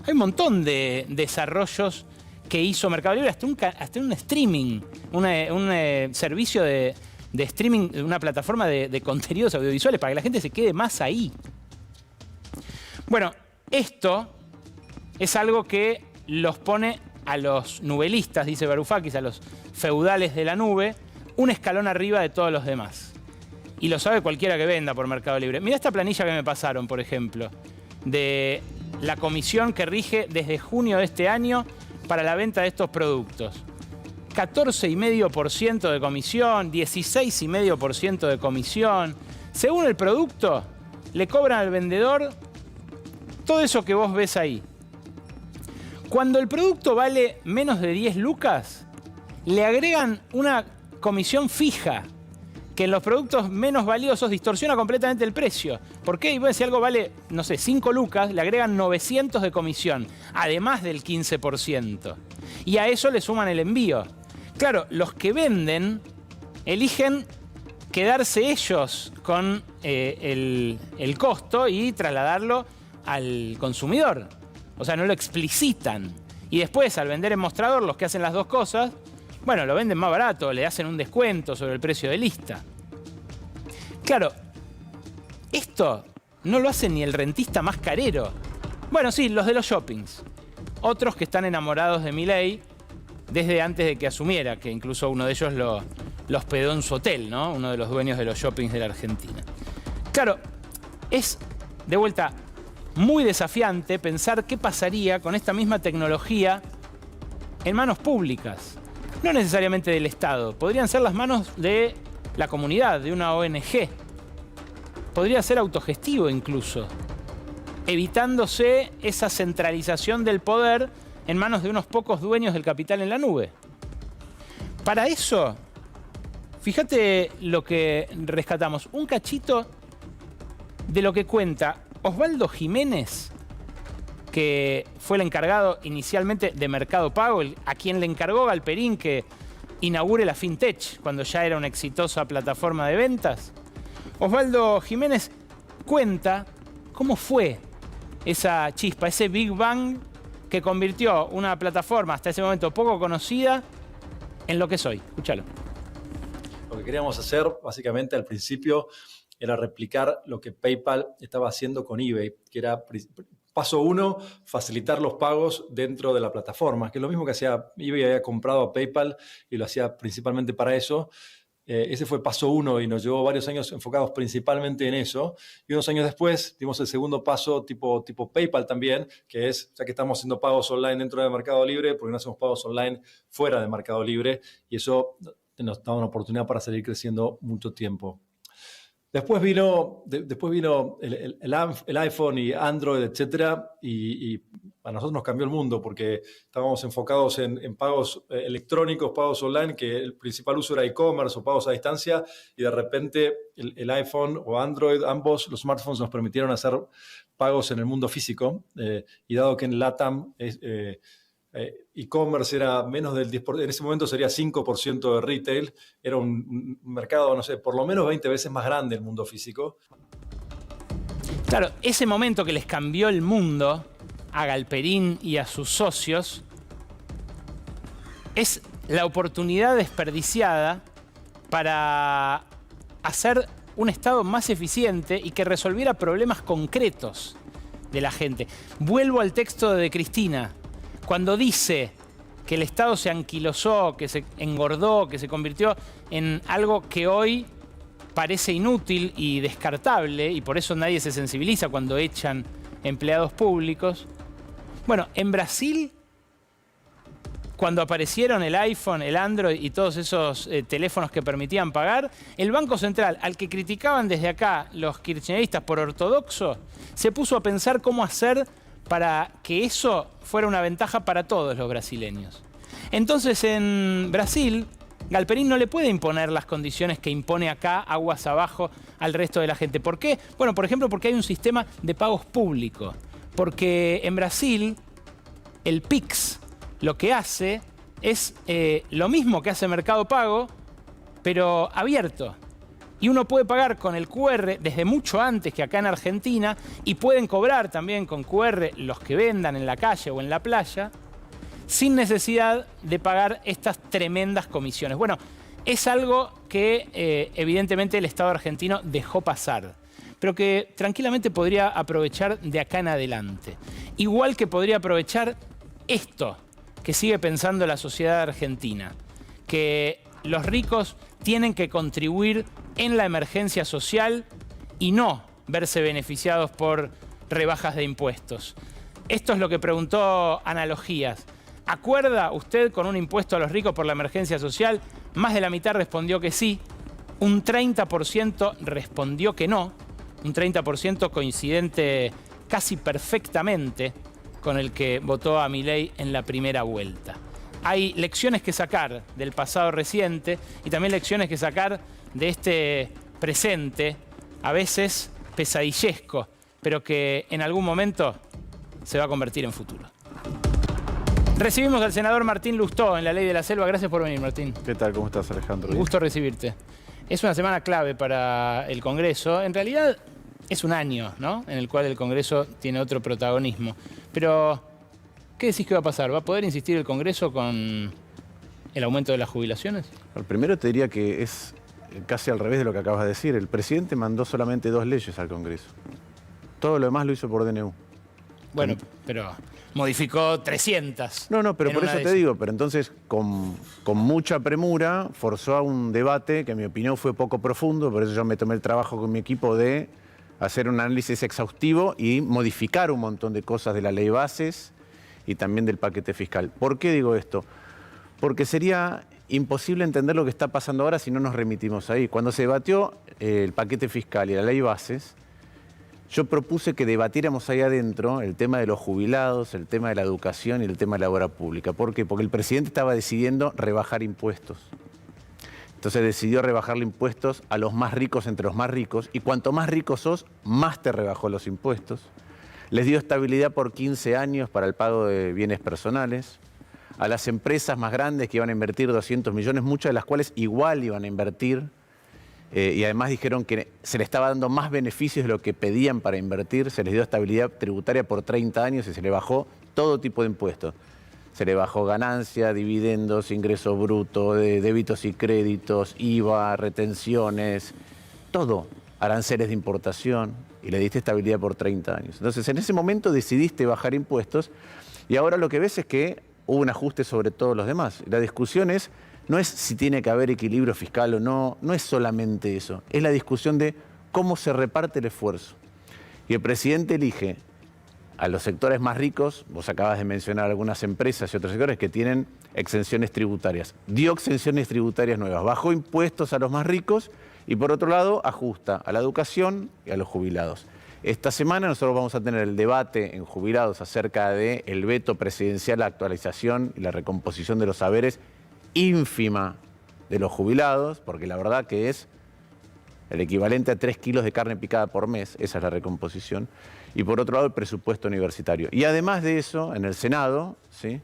Hay un montón de desarrollos que hizo Mercado Libre, hasta un streaming, un servicio de streaming, una plataforma de contenidos audiovisuales para que la gente se quede más ahí. Bueno, esto es algo que los pone a los nubelistas, dice Varoufakis, a los feudales de la nube, un escalón arriba de todos los demás. Y lo sabe cualquiera que venda por Mercado Libre. Mirá esta planilla que me pasaron, por ejemplo, de la comisión que rige desde junio de este año para la venta de estos productos. 14,5% de comisión, 16,5% de comisión. Según el producto, le cobran al vendedor todo eso que vos ves ahí. Cuando el producto vale menos de 10 lucas, le agregan una comisión fija, que en los productos menos valiosos distorsiona completamente el precio. ¿Por qué? Y bueno, si algo vale, no sé, 5 lucas, le agregan 900 de comisión, además del 15%. Y a eso le suman el envío. Claro, los que venden eligen quedarse ellos con el costo y trasladarlo al consumidor. O sea, no lo explicitan. Y después, al vender en mostrador, los que hacen las dos cosas, bueno, lo venden más barato, le hacen un descuento sobre el precio de lista. Claro, esto no lo hace ni el rentista más carero. Bueno, sí, los de los shoppings. Otros que están enamorados de Milei desde antes de que asumiera, que incluso uno de ellos lo hospedó en su hotel, ¿no? Uno de los dueños de los shoppings de la Argentina. Claro, es, de vuelta, muy desafiante pensar qué pasaría con esta misma tecnología en manos públicas. No necesariamente del Estado. Podrían ser las manos de la comunidad, de una ONG. Podría ser autogestivo incluso, evitándose esa centralización del poder en manos de unos pocos dueños del capital en la nube. Para eso, fíjate lo que rescatamos. Un cachito de lo que cuenta Osvaldo Jiménez, que fue el encargado inicialmente de Mercado Pago, a quien le encargó Galperín que inaugure la FinTech cuando ya era una exitosa plataforma de ventas. Osvaldo Jiménez cuenta cómo fue esa chispa, ese Big Bang que convirtió una plataforma hasta ese momento poco conocida en lo que es hoy. Escúchalo. Lo que queríamos hacer básicamente al principio era replicar lo que PayPal estaba haciendo con eBay, que era paso 1, facilitar los pagos dentro de la plataforma, que es lo mismo que hacía eBay, había comprado a PayPal y lo hacía principalmente para eso. Ese fue paso 1 y nos llevó varios años enfocados principalmente en eso. Y unos años después dimos el segundo paso tipo PayPal también, que es, ya que estamos haciendo pagos online dentro de Mercado Libre, ¿por qué no hacemos pagos online fuera de Mercado Libre? Y eso nos da una oportunidad para seguir creciendo mucho tiempo. Después vino el iPhone y Android, etcétera, y a nosotros nos cambió el mundo porque estábamos enfocados en pagos electrónicos, pagos online, que el principal uso era e-commerce o pagos a distancia, y de repente el iPhone o Android, ambos los smartphones nos permitieron hacer pagos en el mundo físico, y dado que en LATAM e-commerce era menos del 10%, en ese momento sería 5% de retail, era un mercado, no sé, por lo menos 20 veces más grande el mundo físico. Claro, ese momento que les cambió el mundo a Galperín y a sus socios es la oportunidad desperdiciada para hacer un Estado más eficiente y que resolviera problemas concretos de la gente. Vuelvo al texto de Cristina. Cuando dice que el Estado se anquilosó, que se engordó, que se convirtió en algo que hoy parece inútil y descartable, y por eso nadie se sensibiliza cuando echan empleados públicos. Bueno, en Brasil, cuando aparecieron el iPhone, el Android y todos esos teléfonos que permitían pagar, el Banco Central, al que criticaban desde acá los kirchneristas por ortodoxo, se puso a pensar cómo hacer para que eso fuera una ventaja para todos los brasileños. Entonces, en Brasil, Galperín no le puede imponer las condiciones que impone acá, aguas abajo, al resto de la gente. ¿Por qué? Bueno, por ejemplo, porque hay un sistema de pagos público. Porque en Brasil, el Pix lo que hace es lo mismo que hace Mercado Pago, pero abierto. Y uno puede pagar con el QR desde mucho antes que acá en Argentina, y pueden cobrar también con QR los que vendan en la calle o en la playa, sin necesidad de pagar estas tremendas comisiones. Bueno, es algo que evidentemente el Estado argentino dejó pasar, pero que tranquilamente podría aprovechar de acá en adelante. Igual que podría aprovechar esto que sigue pensando la sociedad argentina, que los ricos tienen que contribuir en la emergencia social y no verse beneficiados por rebajas de impuestos. Esto es lo que preguntó Analogías. ¿Acuerda usted con un impuesto a los ricos por la emergencia social? Más de la mitad respondió que sí, un 30% respondió que no, un 30% coincidente casi perfectamente con el que votó a Milei en la primera vuelta. Hay lecciones que sacar del pasado reciente y también lecciones que sacar de este presente, a veces pesadillesco, pero que en algún momento se va a convertir en futuro. Recibimos al senador Martín Lustó en La Ley de la Selva. Gracias por venir, Martín. ¿Qué tal? ¿Cómo estás, Alejandro? Un gusto recibirte. Es una semana clave para el Congreso. En realidad es un año, ¿no?, en el cual el Congreso tiene otro protagonismo. Pero, ¿qué decís que va a pasar? ¿Va a poder insistir el Congreso con el aumento de las jubilaciones? Primero te diría que es casi al revés de lo que acabas de decir. El presidente mandó solamente 2 leyes al Congreso. Todo lo demás lo hizo por DNU. Bueno, pero modificó 300. No, pero por eso te digo, pero entonces con mucha premura forzó a un debate que en mi opinión fue poco profundo, por eso yo me tomé el trabajo con mi equipo de hacer un análisis exhaustivo y modificar un montón de cosas de la ley bases y también del paquete fiscal. ¿Por qué digo esto? Porque sería imposible entender lo que está pasando ahora si no nos remitimos ahí. Cuando se debatió el paquete fiscal y la ley bases, yo propuse que debatiéramos ahí adentro el tema de los jubilados, el tema de la educación y el tema de la obra pública. ¿Por qué? Porque el presidente estaba decidiendo rebajar impuestos. Entonces decidió rebajarle impuestos a los más ricos entre los más ricos, y cuanto más rico sos, más te rebajó los impuestos. Les dio estabilidad por 15 años para el pago de bienes personales. A las empresas más grandes que iban a invertir 200 millones, muchas de las cuales igual iban a invertir, y además dijeron que se les estaba dando más beneficios de lo que pedían para invertir, se les dio estabilidad tributaria por 30 años y se les bajó todo tipo de impuestos. Se le bajó ganancia, dividendos, ingreso bruto, débitos y créditos, IVA, retenciones, todo, aranceles de importación, y le diste estabilidad por 30 años. Entonces, en ese momento decidiste bajar impuestos, y ahora lo que ves es que hubo un ajuste sobre todos los demás. La discusión no es si tiene que haber equilibrio fiscal o no, no es solamente eso, es la discusión de cómo se reparte el esfuerzo. Y el presidente elige a los sectores más ricos, vos acabas de mencionar algunas empresas y otros sectores que tienen exenciones tributarias. Dio exenciones tributarias nuevas, bajó impuestos a los más ricos y por otro lado ajusta a la educación y a los jubilados. Esta semana nosotros vamos a tener el debate en jubilados acerca del veto presidencial, la actualización y la recomposición de los saberes ínfima de los jubilados, porque la verdad que es el equivalente a 3 kilos de carne picada por mes, esa es la recomposición. Y por otro lado, el presupuesto universitario. Y además de eso, en el Senado, ¿sí?,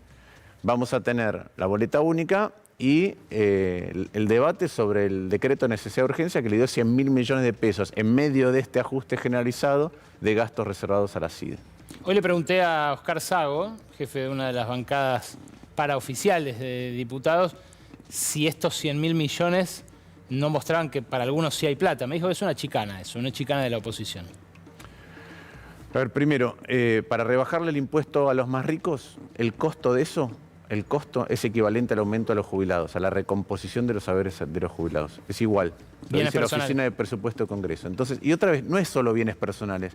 vamos a tener la boleta única y el debate sobre el decreto de necesidad de urgencia que le dio 100.000 millones de pesos en medio de este ajuste generalizado de gastos reservados a la CIDE. Hoy le pregunté a Oscar Sago, jefe de una de las bancadas paraoficiales de diputados, si estos 100.000 millones no mostraban que para algunos sí hay plata. Me dijo que es una chicana eso, una chicana de la oposición. A ver, primero, para rebajarle el impuesto a los más ricos, el costo de eso, el costo es equivalente al aumento a los jubilados, a la recomposición de los saberes de los jubilados. Es igual. Lo dice la Oficina de Presupuesto de Congreso. Entonces, y otra vez, no es solo bienes personales.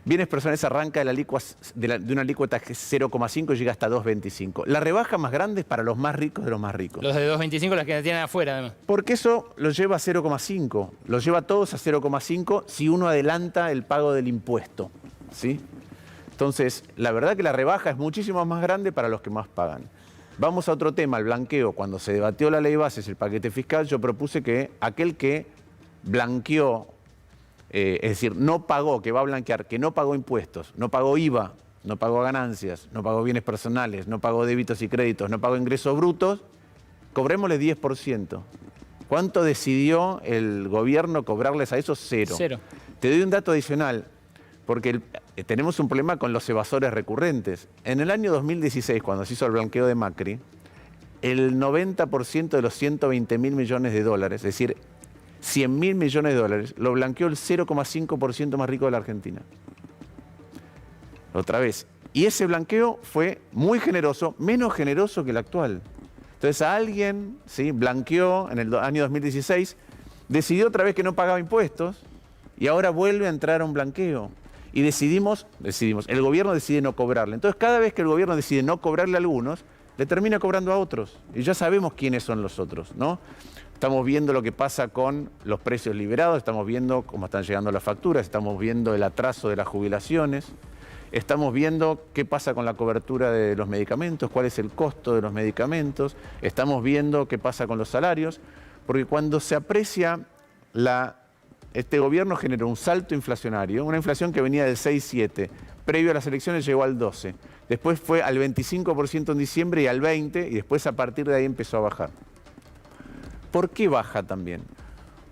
Bienes personales arranca de una alícuota que es 0,5 y llega hasta 2,25. La rebaja más grande es para los más ricos de los más ricos. Los de 2,25 las que tienen afuera, además. Porque eso los lleva a 0,5. Los lleva a todos a 0,5 si uno adelanta el pago del impuesto, ¿sí? Entonces, la verdad que la rebaja es muchísimo más grande para los que más pagan. Vamos a otro tema, el blanqueo. Cuando se debatió la ley de bases, el paquete fiscal, yo propuse que aquel que blanqueó, es decir, no pagó, que va a blanquear, que no pagó impuestos, no pagó IVA, no pagó ganancias, no pagó bienes personales, no pagó débitos y créditos, no pagó ingresos brutos, cobrémosle 10%. ¿Cuánto decidió el gobierno cobrarles a esos? Cero. Te doy un dato adicional, porque tenemos un problema con los evasores recurrentes. En el año 2016, cuando se hizo el blanqueo de Macri, el 90% de los 120.000 millones de dólares, es decir, 100.000 millones de dólares, lo blanqueó el 0,5% más rico de la Argentina. Otra vez. Y ese blanqueo fue muy generoso, menos generoso que el actual. Entonces a alguien, ¿sí?, blanqueó en el año 2016, decidió otra vez que no pagaba impuestos y ahora vuelve a entrar a un blanqueo. Y decidimos, el gobierno decide no cobrarle. Entonces cada vez que el gobierno decide no cobrarle a algunos, le termina cobrando a otros. Y ya sabemos quiénes son los otros, ¿no? Estamos viendo lo que pasa con los precios liberados, estamos viendo cómo están llegando las facturas, estamos viendo el atraso de las jubilaciones, estamos viendo qué pasa con la cobertura de los medicamentos, cuál es el costo de los medicamentos, estamos viendo qué pasa con los salarios, porque cuando se aprecia este gobierno generó un salto inflacionario, una inflación que venía del 6,7, previo a las elecciones llegó al 12, después fue al 25% en diciembre y al 20%, y después a partir de ahí empezó a bajar. ¿Por qué baja también?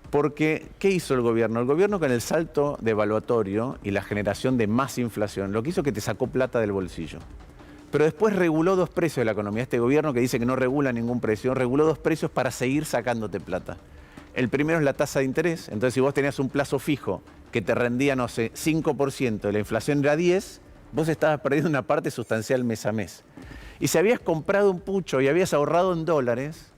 Porque, ¿qué hizo el gobierno? El gobierno con el salto devaluatorio y la generación de más inflación, lo que hizo que te sacó plata del bolsillo. Pero después reguló dos precios de la economía. Este gobierno que dice que no regula ningún precio, reguló dos precios para seguir sacándote plata. El primero es la tasa de interés. Entonces, si vos tenías un plazo fijo que te rendía, no sé, 5%, y la inflación era 10%, vos estabas perdiendo una parte sustancial mes a mes. Y si habías comprado un pucho y habías ahorrado en dólares,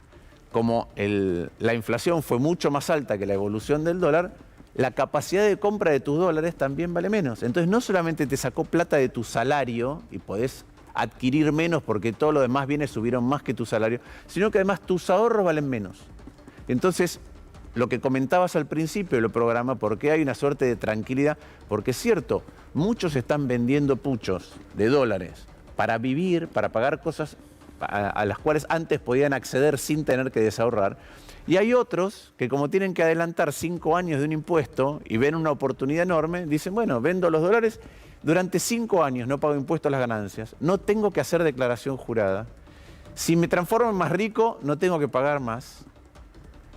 como la inflación fue mucho más alta que la evolución del dólar, la capacidad de compra de tus dólares también vale menos. Entonces no solamente te sacó plata de tu salario y podés adquirir menos porque todo lo demás bienes subieron más que tu salario, sino que además tus ahorros valen menos. Entonces, lo que comentabas al principio del programa, ¿por qué hay una suerte de tranquilidad? Porque es cierto, muchos están vendiendo puchos de dólares para vivir, para pagar cosas a las cuales antes podían acceder sin tener que desahorrar. Y hay otros que, como tienen que adelantar 5 años de un impuesto y ven una oportunidad enorme, dicen, bueno, vendo los dólares, durante 5 años no pago impuestos a las ganancias, no tengo que hacer declaración jurada. Si me transformo en más rico, no tengo que pagar más.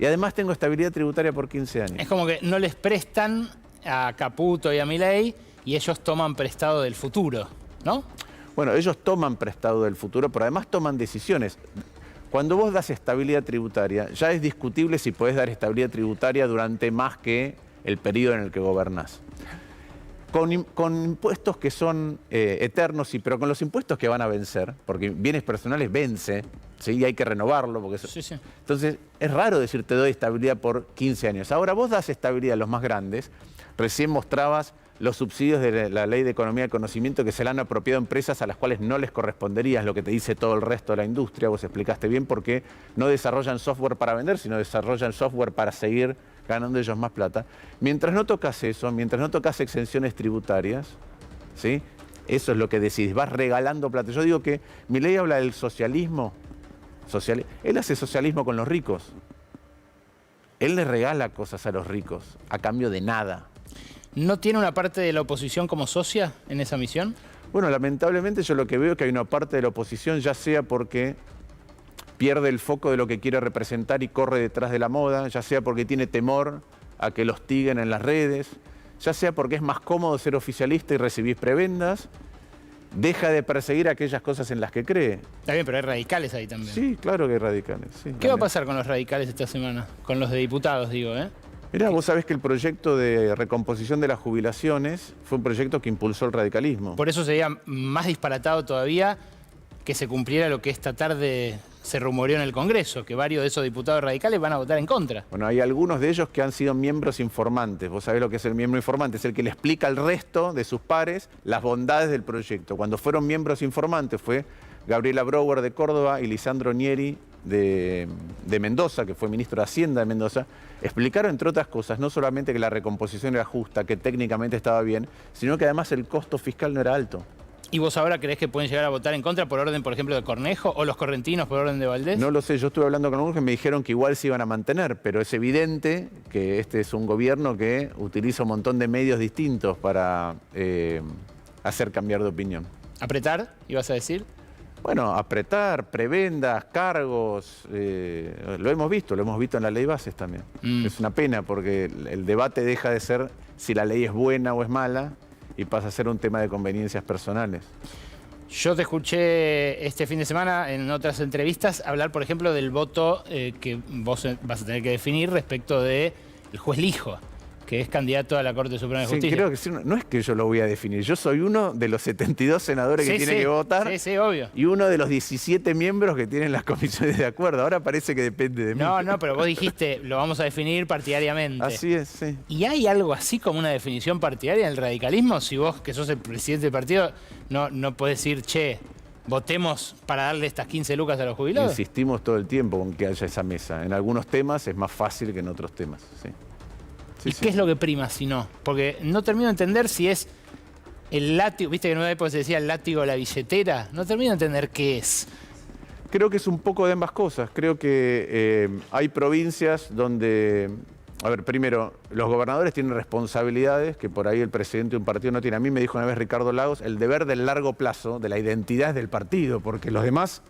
Y además tengo estabilidad tributaria por 15 años. Es como que no les prestan a Caputo y a Milei y ellos toman prestado del futuro, ¿no? Bueno, ellos toman prestado del futuro, pero además toman decisiones. Cuando vos das estabilidad tributaria, ya es discutible si podés dar estabilidad tributaria durante más que el periodo en el que gobernás. Con impuestos que son eternos, sí, pero con los impuestos que van a vencer, porque bienes personales vence, ¿sí? Y hay que renovarlo. Porque sí, sí. Entonces, es raro decir te doy estabilidad por 15 años. Ahora, vos das estabilidad a los más grandes. Recién mostrabas los subsidios de la Ley de Economía y Conocimiento que se le han apropiado a empresas a las cuales no les correspondería, es lo que te dice todo el resto de la industria. Vos explicaste bien por qué no desarrollan software para vender, sino desarrollan software para seguir ganando ellos más plata. Mientras no tocas eso, mientras no tocas exenciones tributarias, ¿sí? Eso es lo que decís, vas regalando plata. Yo digo que Milei habla del socialismo. Él hace socialismo con los ricos. Él le regala cosas a los ricos a cambio de nada. ¿No tiene una parte de la oposición como socia en esa misión? Bueno, lamentablemente yo lo que veo es que hay una parte de la oposición, ya sea porque pierde el foco de lo que quiere representar y corre detrás de la moda, ya sea porque tiene temor a que lo hostiguen en las redes, ya sea porque es más cómodo ser oficialista y recibir prebendas, deja de perseguir aquellas cosas en las que cree. Está bien, pero hay radicales ahí también. Sí, claro que hay radicales. Sí, ¿Qué va a pasar con los radicales esta semana? Con los de diputados, digo, ¿eh? Mirá, vos sabés que el proyecto de recomposición de las jubilaciones fue un proyecto que impulsó el radicalismo. Por eso sería más disparatado todavía que se cumpliera lo que esta tarde se rumoreó en el Congreso, que varios de esos diputados radicales van a votar en contra. Bueno, hay algunos de ellos que han sido miembros informantes. Vos sabés lo que es el miembro informante, es el que le explica al resto de sus pares las bondades del proyecto. Cuando fueron miembros informantes fue Gabriela Brouwer de Córdoba y Lisandro Nieri de Mendoza, que fue ministro de Hacienda de Mendoza. Explicaron, entre otras cosas, no solamente que la recomposición era justa, que técnicamente estaba bien, sino que además el costo fiscal no era alto. ¿Y vos ahora creés que pueden llegar a votar en contra por orden, por ejemplo, de Cornejo o los correntinos por orden de Valdés? No lo sé, yo estuve hablando con algunos que me dijeron que igual se iban a mantener, pero es evidente que este es un gobierno que utiliza un montón de medios distintos para hacer cambiar de opinión. ¿Apretar, ibas a decir? Bueno, apretar, prebendas, cargos, lo hemos visto en la ley bases también. Es una pena porque el debate deja de ser si la ley es buena o es mala y pasa a ser un tema de conveniencias personales. Yo te escuché este fin de semana en otras entrevistas hablar, por ejemplo, del voto que vos vas a tener que definir respecto del juez Lijo, que es candidato a la Corte Suprema de Justicia. Sí, creo que sí, no es que yo lo voy a definir, yo soy uno de los 72 senadores que tienen que votar. Sí, obvio. Y uno de los 17 miembros que tienen las comisiones de acuerdo. Ahora parece que depende de mí. No, pero vos dijiste, lo vamos a definir partidariamente. Así es, sí. ¿Y hay algo así como una definición partidaria del radicalismo? Si vos, que sos el presidente del partido, no podés decir, che, votemos para darle estas 15 lucas a los jubilados. Insistimos todo el tiempo con que haya esa mesa. En algunos temas es más fácil que en otros temas, sí. ¿Y qué es lo que prima si no? Porque no termino de entender si es el látigo, viste que en una época se decía el látigo o la billetera, no termino de entender qué es. Creo que es un poco de ambas cosas. Creo que hay provincias donde, a ver, primero, los gobernadores tienen responsabilidades que por ahí el presidente de un partido no tiene. A mí me dijo una vez Ricardo Lagos, el deber del largo plazo, de la identidad del partido, porque los demás,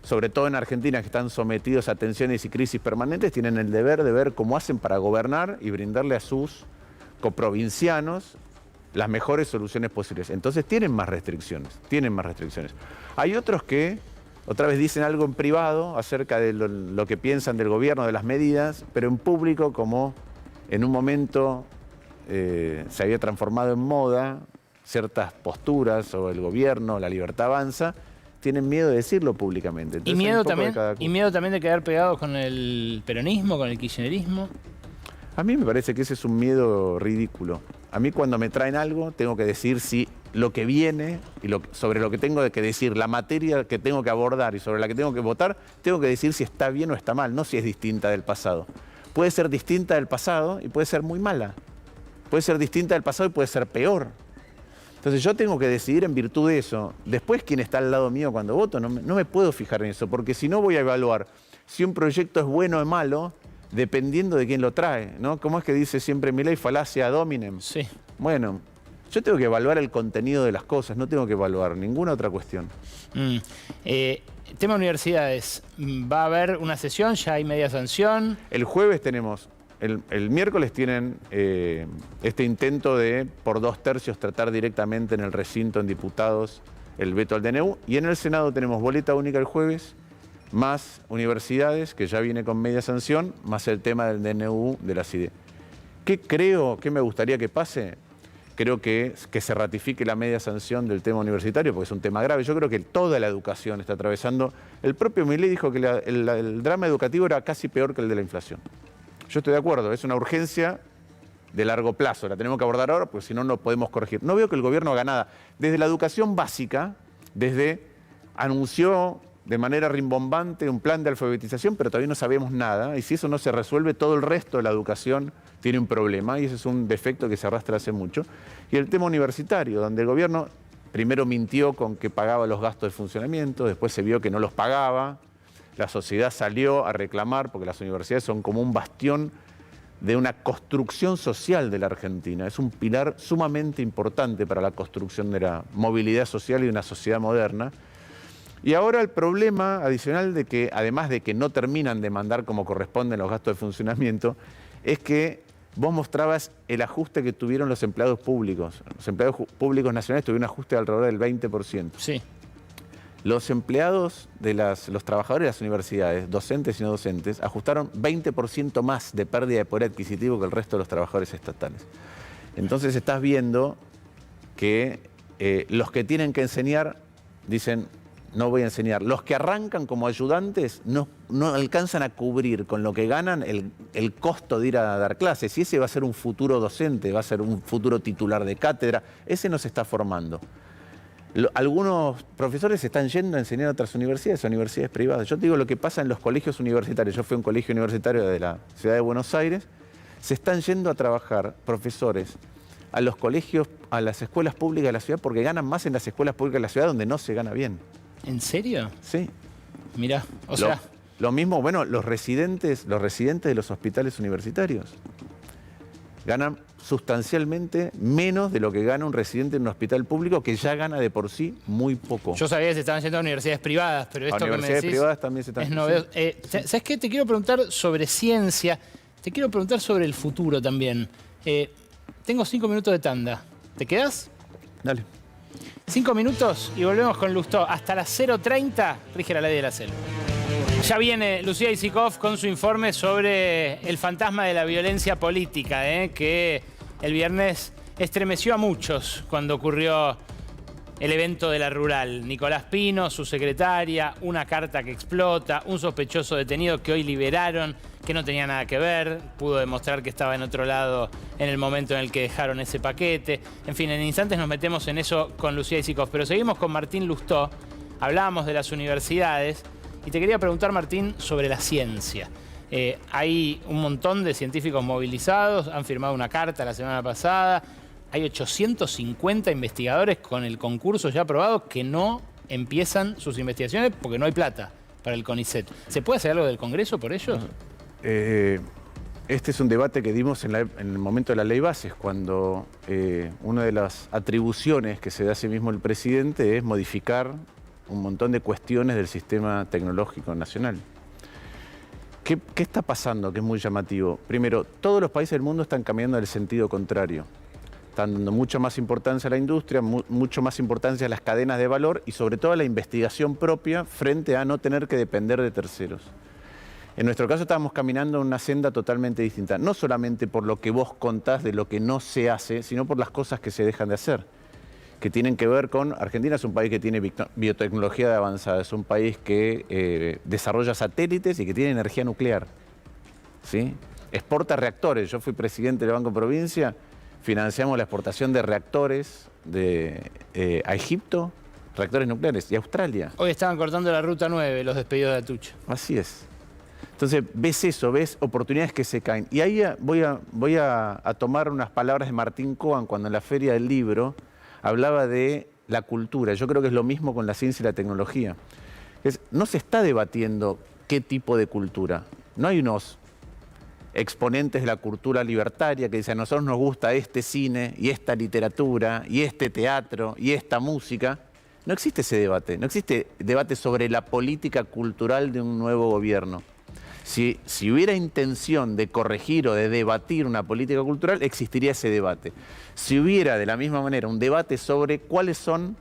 sobre todo en Argentina, que están sometidos a tensiones y crisis permanentes, tienen el deber de ver cómo hacen para gobernar y brindarle a sus coprovincianos las mejores soluciones posibles. Entonces tienen más restricciones. Hay otros que, otra vez, dicen algo en privado acerca de lo que piensan del gobierno, de las medidas, pero en público, como en un momento se había transformado en moda ciertas posturas sobre el gobierno, la libertad avanza, tienen miedo de decirlo públicamente. Entonces, y miedo también de quedar pegados con el peronismo, con el kirchnerismo. A mí me parece que ese es un miedo ridículo. A mí cuando me traen algo tengo que decir si lo que viene y sobre lo que tengo que decir, la materia que tengo que abordar y sobre la que tengo que votar, tengo que decir si está bien o está mal, no si es distinta del pasado. Puede ser distinta del pasado y puede ser muy mala. Puede ser distinta del pasado y puede ser peor. Entonces yo tengo que decidir en virtud de eso. Después, quién está al lado mío cuando voto, no me puedo fijar en eso, porque si no voy a evaluar si un proyecto es bueno o malo dependiendo de quién lo trae, ¿no? ¿Cómo es que dice siempre Milei, falacia ad hominem? Sí. Bueno, yo tengo que evaluar el contenido de las cosas, no tengo que evaluar ninguna otra cuestión. Tema universidades, ¿va a haber una sesión? ¿Ya hay media sanción? El jueves tenemos... El miércoles tienen este intento de, por 2/3, tratar directamente en el recinto en diputados el veto al DNU. Y en el Senado tenemos boleta única el jueves, más universidades, que ya viene con media sanción, más el tema del DNU de la CIDE. ¿Qué me gustaría que pase? Creo que se ratifique la media sanción del tema universitario, porque es un tema grave. Yo creo que toda la educación está atravesando... El propio Milei dijo que el drama educativo era casi peor que el de la inflación. Yo estoy de acuerdo, es una urgencia de largo plazo, la tenemos que abordar ahora porque si no, no podemos corregir. No veo que el gobierno haga nada. Desde la educación básica, anunció de manera rimbombante un plan de alfabetización, pero todavía no sabemos nada. Y si eso no se resuelve, todo el resto de la educación tiene un problema. Y ese es un defecto que se arrastra hace mucho. Y el tema universitario, donde el gobierno primero mintió con que pagaba los gastos de funcionamiento, después se vio que no los pagaba. La sociedad salió a reclamar, porque las universidades son como un bastión de una construcción social de la Argentina. Es un pilar sumamente importante para la construcción de la movilidad social y de una sociedad moderna. Y ahora el problema adicional de que, además de que no terminan de mandar como corresponden los gastos de funcionamiento, es que vos mostrabas el ajuste que tuvieron los empleados públicos. Los empleados públicos nacionales tuvieron un ajuste de alrededor del 20%. Sí. Los empleados los trabajadores de las universidades, docentes y no docentes, ajustaron 20% más de pérdida de poder adquisitivo que el resto de los trabajadores estatales. Entonces estás viendo que los que tienen que enseñar dicen, no voy a enseñar. Los que arrancan como ayudantes no alcanzan a cubrir con lo que ganan el costo de ir a dar clases. Y ese va a ser un futuro docente, va a ser un futuro titular de cátedra. Ese no se está formando. Algunos profesores están yendo a enseñar a otras universidades privadas. Yo te digo lo que pasa en los colegios universitarios. Yo fui a un colegio universitario de la ciudad de Buenos Aires. Se están yendo a trabajar profesores a los colegios, a las escuelas públicas de la ciudad, porque ganan más en las escuelas públicas de la ciudad donde no se gana bien. ¿En serio? Sí. Mirá, o sea... Lo mismo, bueno, los residentes de los hospitales universitarios ganan sustancialmente menos de lo que gana un residente en un hospital público, que ya gana de por sí muy poco. Yo sabía que se estaban yendo a universidades privadas, pero esto que me decís... universidades privadas también se están... Es novedoso. ¿Sabes qué? Te quiero preguntar sobre ciencia, te quiero preguntar sobre el futuro también. Tengo 5 minutos de tanda. ¿Te quedas? Dale. 5 minutos y volvemos con Lustó. Hasta las 0:30 rige la ley de la selva. Ya viene Lucía Isikoff con su informe sobre el fantasma de la violencia política, que el viernes estremeció a muchos cuando ocurrió el evento de la Rural. Nicolás Pino, su secretaria, una carta que explota, un sospechoso detenido que hoy liberaron, que no tenía nada que ver, pudo demostrar que estaba en otro lado en el momento en el que dejaron ese paquete. En fin, en instantes nos metemos en eso con Lucía Isikoff, pero seguimos con Martín Lustó. Hablábamos de las universidades y te quería preguntar, Martín, sobre la ciencia. Hay un montón de científicos movilizados, han firmado una carta la semana pasada. Hay 850 investigadores con el concurso ya aprobado que no empiezan sus investigaciones porque no hay plata para el CONICET. ¿Se puede hacer algo del Congreso por ellos? Este es un debate que dimos en el momento de la ley bases, cuando una de las atribuciones que se da a sí mismo el presidente es modificar un montón de cuestiones del sistema tecnológico nacional. ¿Qué está pasando que es muy llamativo? Primero, todos los países del mundo están cambiando en el sentido contrario. Están dando mucha más importancia a la industria, mucho más importancia a las cadenas de valor y sobre todo a la investigación propia frente a no tener que depender de terceros. En nuestro caso estábamos caminando en una senda totalmente distinta, no solamente por lo que vos contás de lo que no se hace, sino por las cosas que se dejan de hacer, que tienen que ver con... Argentina es un país que tiene biotecnología de avanzada, es un país que desarrolla satélites y que tiene energía nuclear, ¿sí? Exporta reactores. Yo fui presidente del Banco Provincia, financiamos la exportación de reactores a Egipto, reactores nucleares, y a Australia. Hoy estaban cortando la Ruta 9, los despedidos de Atucha. Así es. Entonces ves eso, ves oportunidades que se caen. Y ahí voy a tomar unas palabras de Martín Cohen cuando en la Feria del Libro hablaba de la cultura. Yo creo que es lo mismo con la ciencia y la tecnología. No se está debatiendo qué tipo de cultura. No hay unos exponentes de la cultura libertaria que dicen a nosotros nos gusta este cine y esta literatura y este teatro y esta música. No existe ese debate. No existe debate sobre la política cultural de un nuevo gobierno. Si hubiera intención de corregir o de debatir una política cultural, existiría ese debate. Si hubiera de la misma manera un debate sobre cuáles son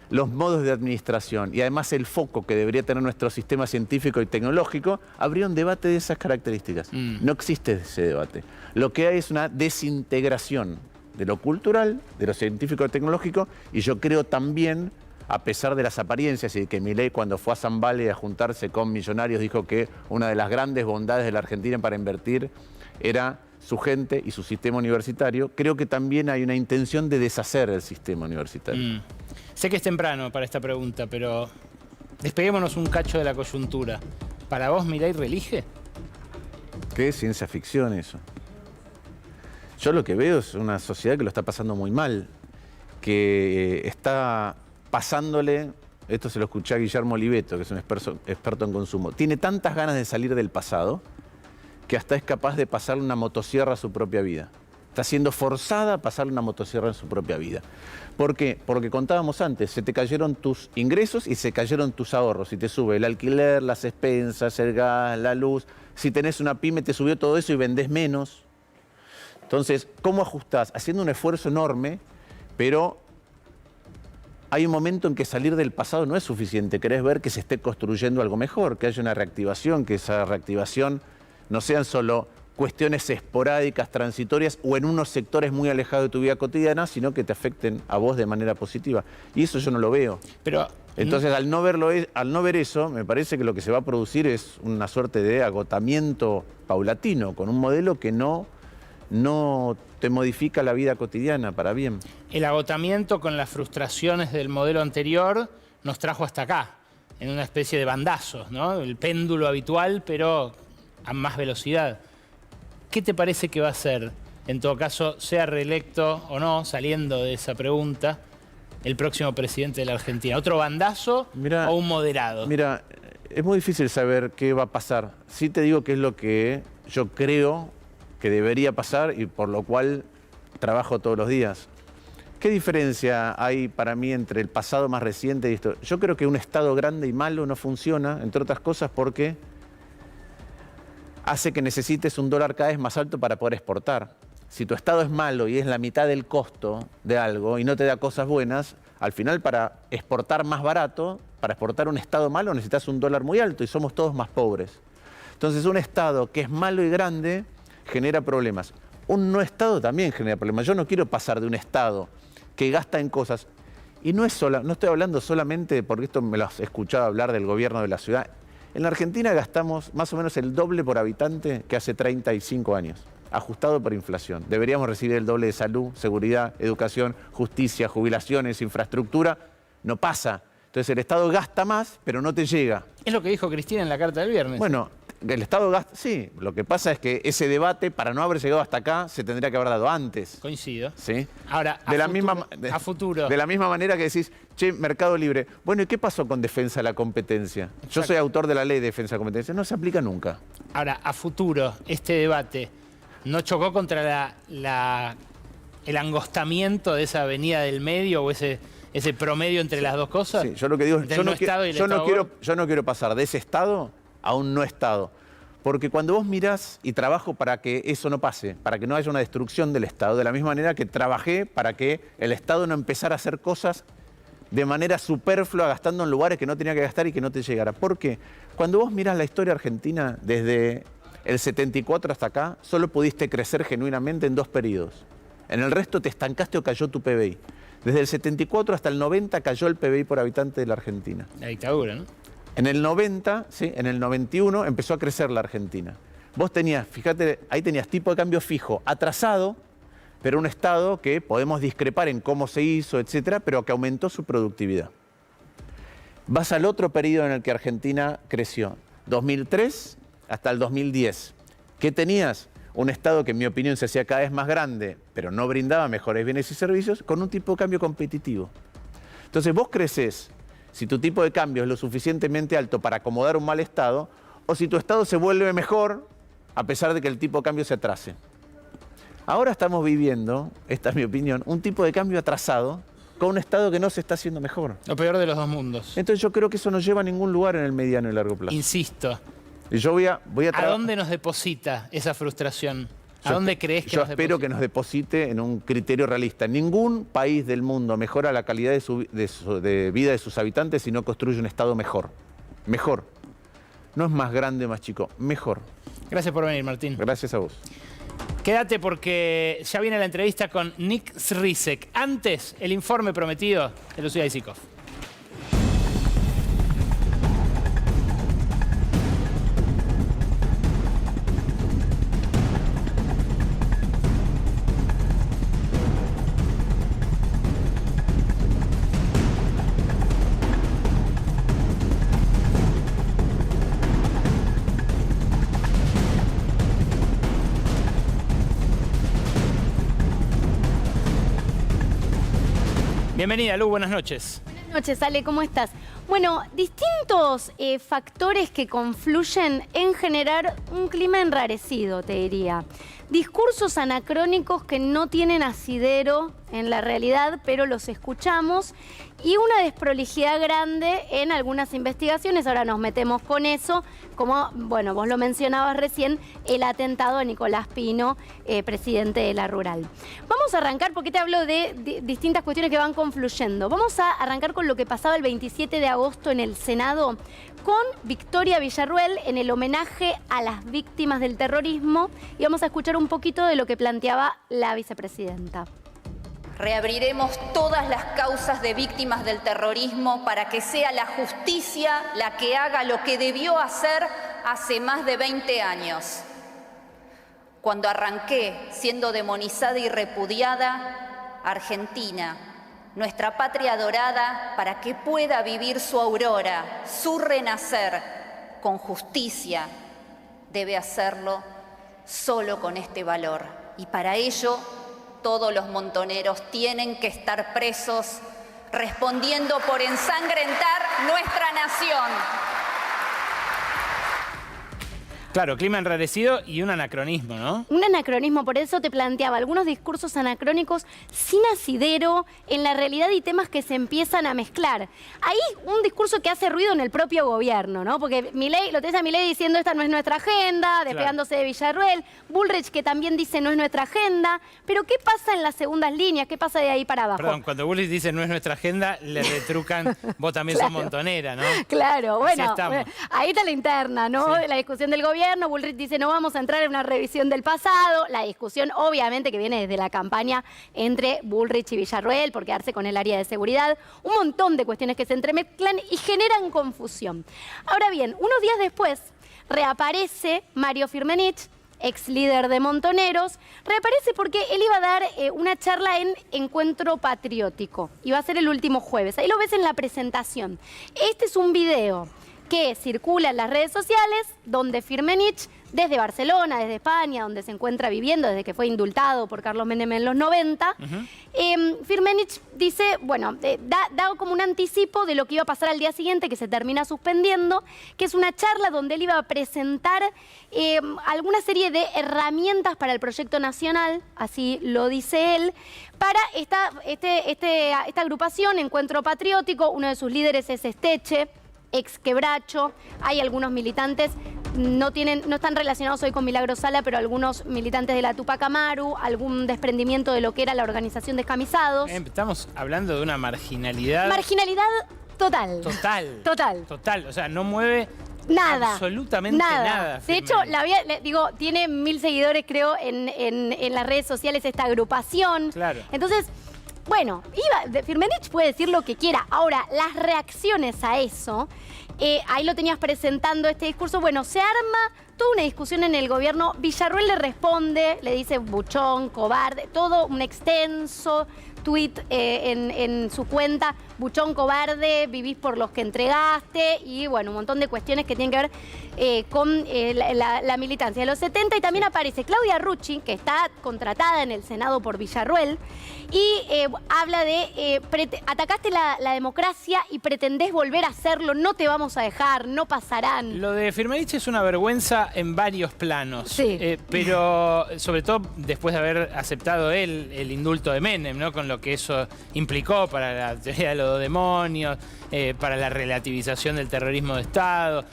los modos de administración y además el foco que debería tener nuestro sistema científico y tecnológico, habría un debate de esas características. No existe ese debate. Lo que hay es una desintegración de lo cultural, de lo científico y tecnológico, y yo creo también, a pesar de las apariencias y de que Milei cuando fue a Zambale a juntarse con millonarios dijo que una de las grandes bondades de la Argentina para invertir era su gente y su sistema universitario, creo que también hay una intención de deshacer el sistema universitario. Sé que es temprano para esta pregunta, pero Despeguémonos un cacho de la coyuntura. ¿Para vos Milei reelige? ¿Qué es ciencia ficción eso? Yo lo que veo es una sociedad que lo está pasando muy mal, que está pasándole, esto se lo escuché a Guillermo Oliveto, que es un experto en consumo, tiene tantas ganas de salir del pasado que hasta es capaz de pasarle una motosierra a su propia vida. Está siendo forzada a pasarle una motosierra en su propia vida. ¿Por qué? Porque contábamos antes, se te cayeron tus ingresos y se cayeron tus ahorros. Y te sube el alquiler, las expensas, el gas, la luz. Si tenés una pyme te subió todo eso y vendés menos. Entonces, ¿cómo ajustás? Haciendo un esfuerzo enorme, pero hay un momento en que salir del pasado no es suficiente. Querés ver que se esté construyendo algo mejor, que haya una reactivación, que esa reactivación no sean solo cuestiones esporádicas, transitorias o en unos sectores muy alejados de tu vida cotidiana, sino que te afecten a vos de manera positiva. Y eso yo no lo veo. Pero entonces, al no ver eso, me parece que lo que se va a producir es una suerte de agotamiento paulatino, con un modelo que no te modifica la vida cotidiana para bien. el agotamiento con las frustraciones del modelo anterior nos trajo hasta acá, en una especie de bandazos, ¿no? El péndulo habitual, pero a más velocidad. ¿Qué te parece que va a ser, en todo caso, sea reelecto o no, saliendo de esa pregunta, el próximo presidente de la Argentina? ¿Otro bandazo o un moderado? Mira, es muy difícil saber qué va a pasar. Sí te digo que es lo que yo creo que debería pasar y por lo cual trabajo todos los días. ¿Qué diferencia hay para mí entre el pasado más reciente y esto? Yo creo que un Estado grande y malo no funciona, entre otras cosas porque hace que necesites un dólar cada vez más alto para poder exportar. Si tu Estado es malo y es la mitad del costo de algo y no te da cosas buenas, al final para exportar más barato, para exportar un Estado malo necesitas un dólar muy alto y somos todos más pobres. Entonces un Estado que es malo y grande genera problemas. Un no Estado también genera problemas. Yo no quiero pasar de un Estado que gasta en cosas. Y no estoy hablando solamente, porque esto me lo has escuchado hablar del gobierno de la ciudad. En la Argentina gastamos más o menos el doble por habitante que hace 35 años, ajustado por inflación. Deberíamos recibir el doble de salud, seguridad, educación, justicia, jubilaciones, infraestructura. No pasa. Entonces el Estado gasta más, pero no te llega. Es lo que dijo Cristina en la carta del viernes. Bueno, el Estado gasta, sí. Lo que pasa es que ese debate, para no haber llegado hasta acá, se tendría que haber dado antes. Coincido. ¿Sí? Ahora, a futuro. De la misma manera que decís, che, Mercado Libre. Bueno, ¿y qué pasó con defensa de la competencia? Exacto. Yo soy autor de la ley de defensa de la competencia. No se aplica nunca. Ahora, a futuro, este debate no chocó contra el angostamiento de esa avenida del medio o ese promedio entre las dos cosas. Sí, yo lo que digo es, yo no quiero pasar de ese Estado a un no Estado. Porque cuando vos mirás, y trabajo para que eso no pase, para que no haya una destrucción del Estado, de la misma manera que trabajé para que el Estado no empezara a hacer cosas de manera superflua, gastando en lugares que no tenía que gastar y que no te llegara. Porque cuando vos mirás la historia argentina, desde el 74 hasta acá, solo pudiste crecer genuinamente en 2 periodos. En el resto te estancaste o cayó tu PBI. Desde el 74 hasta el 90 cayó el PBI por habitante de la Argentina. La dictadura, ¿no? En el 90, ¿sí? En el 91 empezó a crecer la Argentina. Vos tenías, fíjate, ahí tenías tipo de cambio fijo atrasado, pero un Estado que podemos discrepar en cómo se hizo, etcétera, pero que aumentó su productividad. Vas al otro periodo en el que Argentina creció, 2003 hasta el 2010. ¿Qué tenías? Un Estado que en mi opinión se hacía cada vez más grande, pero no brindaba mejores bienes y servicios, con un tipo de cambio competitivo. Entonces vos creces si tu tipo de cambio es lo suficientemente alto para acomodar un mal Estado, o si tu Estado se vuelve mejor a pesar de que el tipo de cambio se atrase. Ahora estamos viviendo, esta es mi opinión, un tipo de cambio atrasado con un Estado que no se está haciendo mejor. Lo peor de los dos mundos. Entonces yo creo que eso no lleva a ningún lugar en el mediano y largo plazo. Insisto. Y yo ¿A dónde nos deposita esa frustración? ¿A dónde crees que yo espero que nos deposite en un criterio realista. Ningún país del mundo mejora la calidad de vida de sus habitantes si no construye un Estado mejor. Mejor. No es más grande o más chico, mejor. Gracias por venir, Martín. Gracias a vos. Quédate porque ya viene la entrevista con Nick Sricek. Antes, el informe prometido de Lucía Isikoff. Bienvenida, Lu, buenas noches. Buenas noches, Ale, ¿cómo estás? Bueno, distintos factores que confluyen en generar un clima enrarecido, te diría. Discursos anacrónicos que no tienen asidero en la realidad, pero los escuchamos, y una desprolijidad grande en algunas investigaciones. Ahora nos metemos con eso, como, bueno, vos lo mencionabas recién, el atentado a Nicolás Pino, presidente de la Rural. Vamos a arrancar, porque te hablo de distintas cuestiones que van confluyendo. Vamos a arrancar con lo que pasaba el 27 de agosto en el Senado, con Victoria Villarruel en el homenaje a las víctimas del terrorismo, y vamos a escuchar un poquito de lo que planteaba la vicepresidenta. Reabriremos todas las causas de víctimas del terrorismo para que sea la justicia la que haga lo que debió hacer hace más de 20 años. Cuando arranqué siendo demonizada y repudiada, Argentina, nuestra patria adorada, para que pueda vivir su aurora, su renacer con justicia, debe hacerlo solo con este valor. Y para ello, todos los montoneros tienen que estar presos, respondiendo por ensangrentar nuestra nación. Claro, clima enrarecido y un anacronismo, ¿no? Un anacronismo, por eso te planteaba algunos discursos anacrónicos sin asidero en la realidad y temas que se empiezan a mezclar. Ahí un discurso que hace ruido en el propio gobierno, ¿no? Porque Milei, lo tenés a Milei diciendo esta no es nuestra agenda, despegándose de Villarruel, Bullrich que también dice no es nuestra agenda, pero ¿qué pasa en las segundas líneas? ¿Qué pasa de ahí para abajo? Perdón, cuando Bullrich dice no es nuestra agenda, le retrucan, vos también sos montonera, ¿no? Claro, bueno, bueno, ahí está la interna, ¿no? Sí. La discusión del gobierno. Bullrich dice no vamos a entrar en una revisión del pasado. La discusión obviamente que viene desde la campaña entre Bullrich y Villarruel por quedarse con el área de seguridad. Un montón de cuestiones que se entremezclan y generan confusión. Ahora bien, unos días después reaparece Mario Firmenich, ex líder de Montoneros, reaparece porque él iba a dar una charla en Encuentro Patriótico. Iba a ser el último jueves. Ahí lo ves en la presentación. Este es un video que circula en las redes sociales, donde Firmenich, desde Barcelona, desde España, donde se encuentra viviendo desde que fue indultado por Carlos Menem en los 90, Firmenich dice, bueno, da como un anticipo de lo que iba a pasar al día siguiente, que se termina suspendiendo, que es una charla donde él iba a presentar alguna serie de herramientas para el proyecto nacional, así lo dice él, para esta agrupación, Encuentro Patriótico. Uno de sus líderes es Esteche, ex Quebracho. Hay algunos militantes, no están relacionados hoy con Milagro Sala, pero algunos militantes de la Tupac Amaru, algún desprendimiento de lo que era la organización Descamisados. Estamos hablando de una marginalidad. Marginalidad total. Total. O sea, no mueve nada. Absolutamente nada. De hecho, tiene 1000 seguidores, creo, en las redes sociales esta agrupación. Claro. Entonces, bueno, Firmenich puede decir lo que quiera. Ahora, las reacciones a eso, ahí lo tenías presentando este discurso. Bueno, se arma toda una discusión en el gobierno. Villarruel le responde, le dice buchón, cobarde, todo un extenso tuit en su cuenta. Buchón, cobarde, vivís por los que entregaste, y bueno, un montón de cuestiones que tienen que ver con la militancia de los 70. Y también aparece Claudia Rucci, que está contratada en el Senado por Villarruel, y habla de atacaste la democracia y pretendés volver a hacerlo, no te vamos a dejar, no pasarán. Lo de Firmenich es una vergüenza en varios planos, sí. Pero sobre todo después de haber aceptado él el indulto de Menem, ¿no? Con lo que eso implicó para la teoría de los demonios, para la relativización del terrorismo de Estado,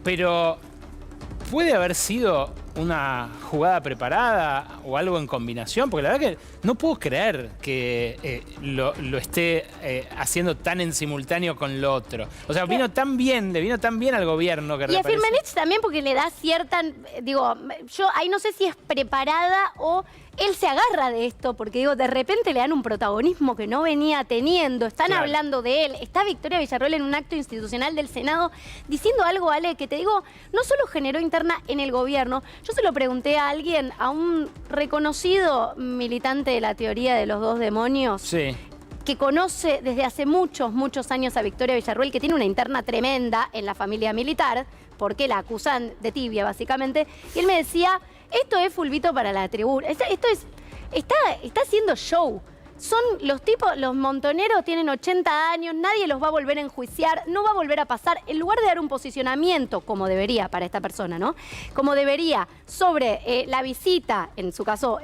pero ¿puede haber sido una jugada preparada o algo en combinación? Porque la verdad que no puedo creer que lo esté haciendo tan en simultáneo con lo otro. O sea, le vino tan bien al gobierno que reaparece. Y a Firmenich también, porque le da cierta, yo ahí no sé si es preparada o él se agarra de esto, porque de repente le dan un protagonismo que no venía teniendo, están hablando de él. Está Victoria Villarruel en un acto institucional del Senado diciendo algo, Ale, que te digo, no solo generó interna en el gobierno. Yo se lo pregunté a alguien, a un reconocido militante de la teoría de los dos demonios, que conoce desde hace muchos años a Victoria Villarruel, que tiene una interna tremenda en la familia militar, porque la acusan de tibia, básicamente, y él me decía, esto es fulbito para la tribuna, está haciendo show. son los tipos, los montoneros tienen 80 años, nadie los va a volver a enjuiciar, no va a volver a pasar. En lugar de dar un posicionamiento, como debería para esta persona, ¿no? Como debería, sobre la visita, en su caso,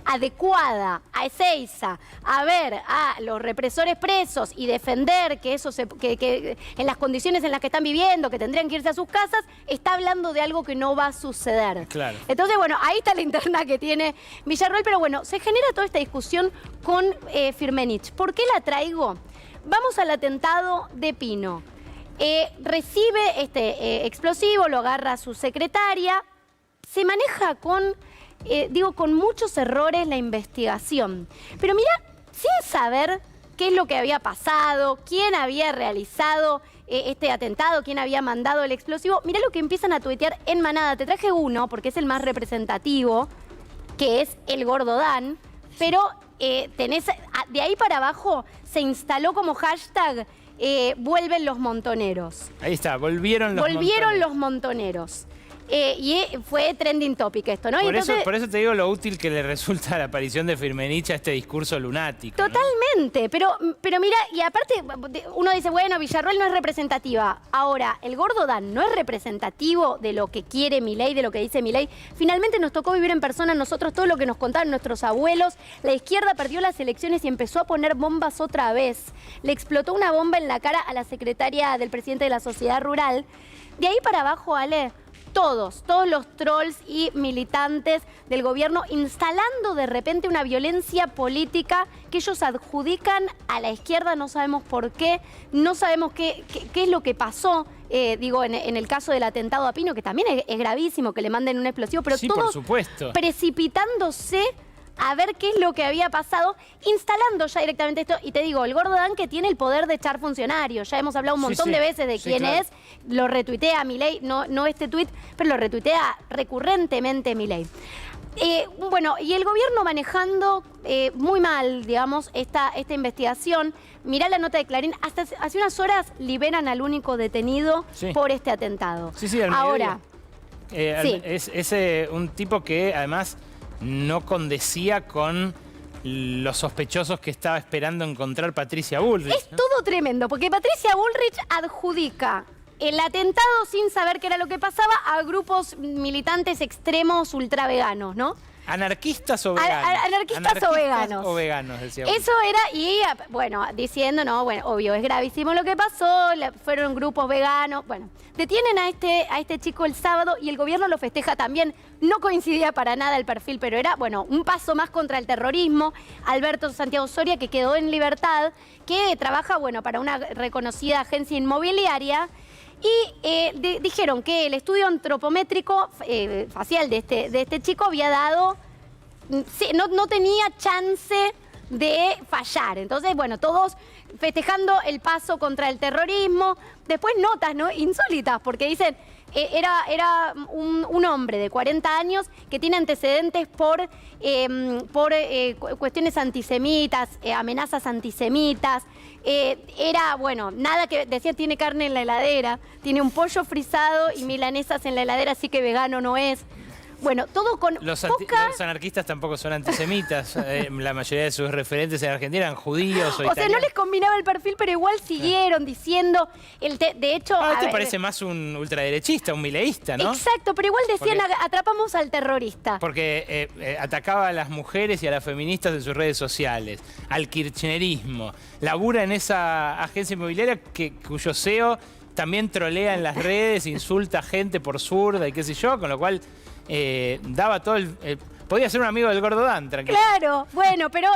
adecuada a Ezeiza, a ver a los represores presos y defender que eso que en las condiciones en las que están viviendo, que tendrían que irse a sus casas, está hablando de algo que no va a suceder. Claro. Entonces, bueno, ahí está la interna que tiene Villarroel, pero bueno, se genera toda esta discusión con Firmenich. ¿Por qué la traigo? Vamos al atentado de Pino. Recibe este explosivo, lo agarra su secretaria, se maneja con muchos errores la investigación. Pero mira, sin saber qué es lo que había pasado, quién había realizado este atentado, quién había mandado el explosivo, mira lo que empiezan a tuitear en manada. Te traje uno porque es el más representativo, que es el Gordo Dan, pero tenés, de ahí para abajo se instaló como hashtag vuelven los montoneros. Ahí está, volvieron los montoneros. Y fue trending topic esto, ¿no? Por eso te digo lo útil que le resulta la aparición de Firmenich a este discurso lunático. Totalmente, ¿no? pero mira, y aparte uno dice, bueno, Villarroel no es representativa. Ahora, el Gordo Dan no es representativo de lo que quiere Milei, de lo que dice Milei. Finalmente nos tocó vivir en persona nosotros todo lo que nos contaron nuestros abuelos. La izquierda perdió las elecciones y empezó a poner bombas otra vez. Le explotó una bomba en la cara a la secretaria del presidente de la Sociedad Rural. De ahí para abajo, Ale, todos los trolls y militantes del gobierno instalando de repente una violencia política que ellos adjudican a la izquierda, no sabemos por qué, no sabemos qué es lo que pasó, en el caso del atentado a Pino, que también es gravísimo que le manden un explosivo, pero sí, todos por supuesto, precipitándose a ver qué es lo que había pasado, instalando ya directamente esto. Y te digo, el Gordo Dan que tiene el poder de echar funcionarios. Ya hemos hablado un montón de veces de quién es. Lo retuitea Milei, no este tuit, pero lo retuitea recurrentemente Milei. Bueno, y el gobierno manejando muy mal, digamos, esta investigación. Mirá la nota de Clarín. Hasta hace unas horas liberan al único detenido por este atentado. Ahora, es un tipo que además no condecía con los sospechosos que estaba esperando encontrar Patricia Bullrich. Es todo tremendo, porque Patricia Bullrich adjudica el atentado sin saber qué era lo que pasaba a grupos militantes extremos ultraveganos, ¿no? Anarquistas o veganos. Anarquistas o veganos. O veganos, decía. Eso era, y bueno, diciendo, no, bueno, obvio, es gravísimo lo que pasó, fueron grupos veganos. Bueno, detienen a este chico el sábado y el gobierno lo festeja también. No coincidía para nada el perfil, pero era, bueno, un paso más contra el terrorismo. Alberto Santiago Soria, que quedó en libertad, que trabaja, bueno, para una reconocida agencia inmobiliaria. Y dijeron que el estudio antropométrico facial de este chico había dado, no tenía chance de fallar. Entonces, bueno, todos festejando el paso contra el terrorismo. Después notas, ¿no? Insólitas, porque dicen, era un hombre de 40 años que tiene antecedentes por cuestiones antisemitas, amenazas antisemitas. Era, bueno, nada que decía, tiene carne en la heladera, tiene un pollo frisado y milanesas en la heladera, así que vegano no es. Bueno, todo con los anarquistas tampoco son antisemitas. La mayoría de sus referentes en Argentina eran judíos o sea, no les combinaba el perfil, pero igual siguieron diciendo... de hecho... Este parece más un ultraderechista, un mileísta, ¿no? Exacto, pero igual decían, atrapamos al terrorista. Porque atacaba a las mujeres y a las feministas en sus redes sociales, al kirchnerismo. Labura en esa agencia inmobiliaria cuyo CEO también trolea en las redes, insulta a gente por zurda y qué sé yo, con lo cual... daba todo podía ser un amigo del Gordo Dan, tranquilo. Claro, bueno, pero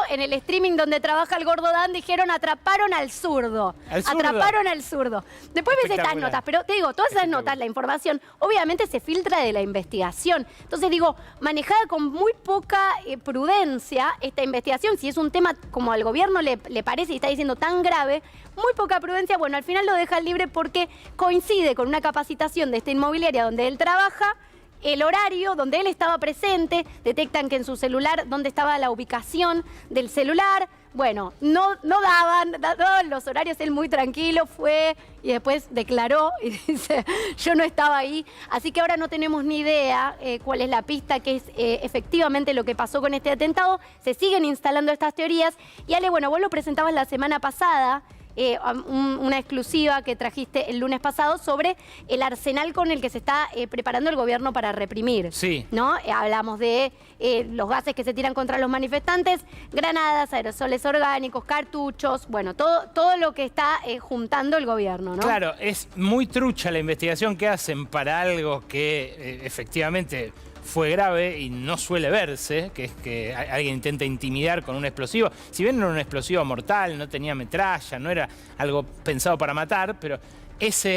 en el streaming donde trabaja el Gordo Dan dijeron atraparon al zurdo. Atraparon al zurdo. Después ves estas notas, pero te digo, todas esas notas, la información, obviamente se filtra de la investigación. Entonces digo, manejada con muy poca prudencia esta investigación, si es un tema como al gobierno le parece y está diciendo tan grave, muy poca prudencia, bueno, al final lo dejan libre porque coincide con una capacitación de esta inmobiliaria donde él trabaja. el horario donde él estaba presente, detectan que en su celular, dónde estaba la ubicación del celular. Bueno, no daban los horarios, él muy tranquilo fue y después declaró y dice, yo no estaba ahí. Así que ahora no tenemos ni idea cuál es la pista, qué es efectivamente lo que pasó con este atentado. Se siguen instalando estas teorías. Y Ale, bueno, vos lo presentabas la semana pasada, una exclusiva que trajiste el lunes pasado sobre el arsenal con el que se está preparando el gobierno para reprimir. Sí. ¿No? Hablamos de los gases que se tiran contra los manifestantes, granadas, aerosoles orgánicos, cartuchos, bueno, todo lo que está juntando el gobierno, ¿no? Claro, es muy trucha la investigación que hacen para algo que efectivamente fue grave y no suele verse, que es que alguien intenta intimidar con un explosivo. Si bien no era un explosivo mortal, no tenía metralla, no era algo pensado para matar, pero esa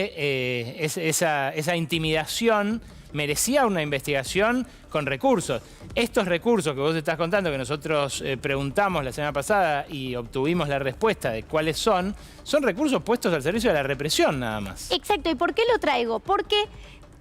intimidación merecía una investigación con recursos. Estos recursos que vos estás contando, que nosotros preguntamos la semana pasada y obtuvimos la respuesta de cuáles son recursos puestos al servicio de la represión nada más. Exacto. ¿Y por qué lo traigo? Porque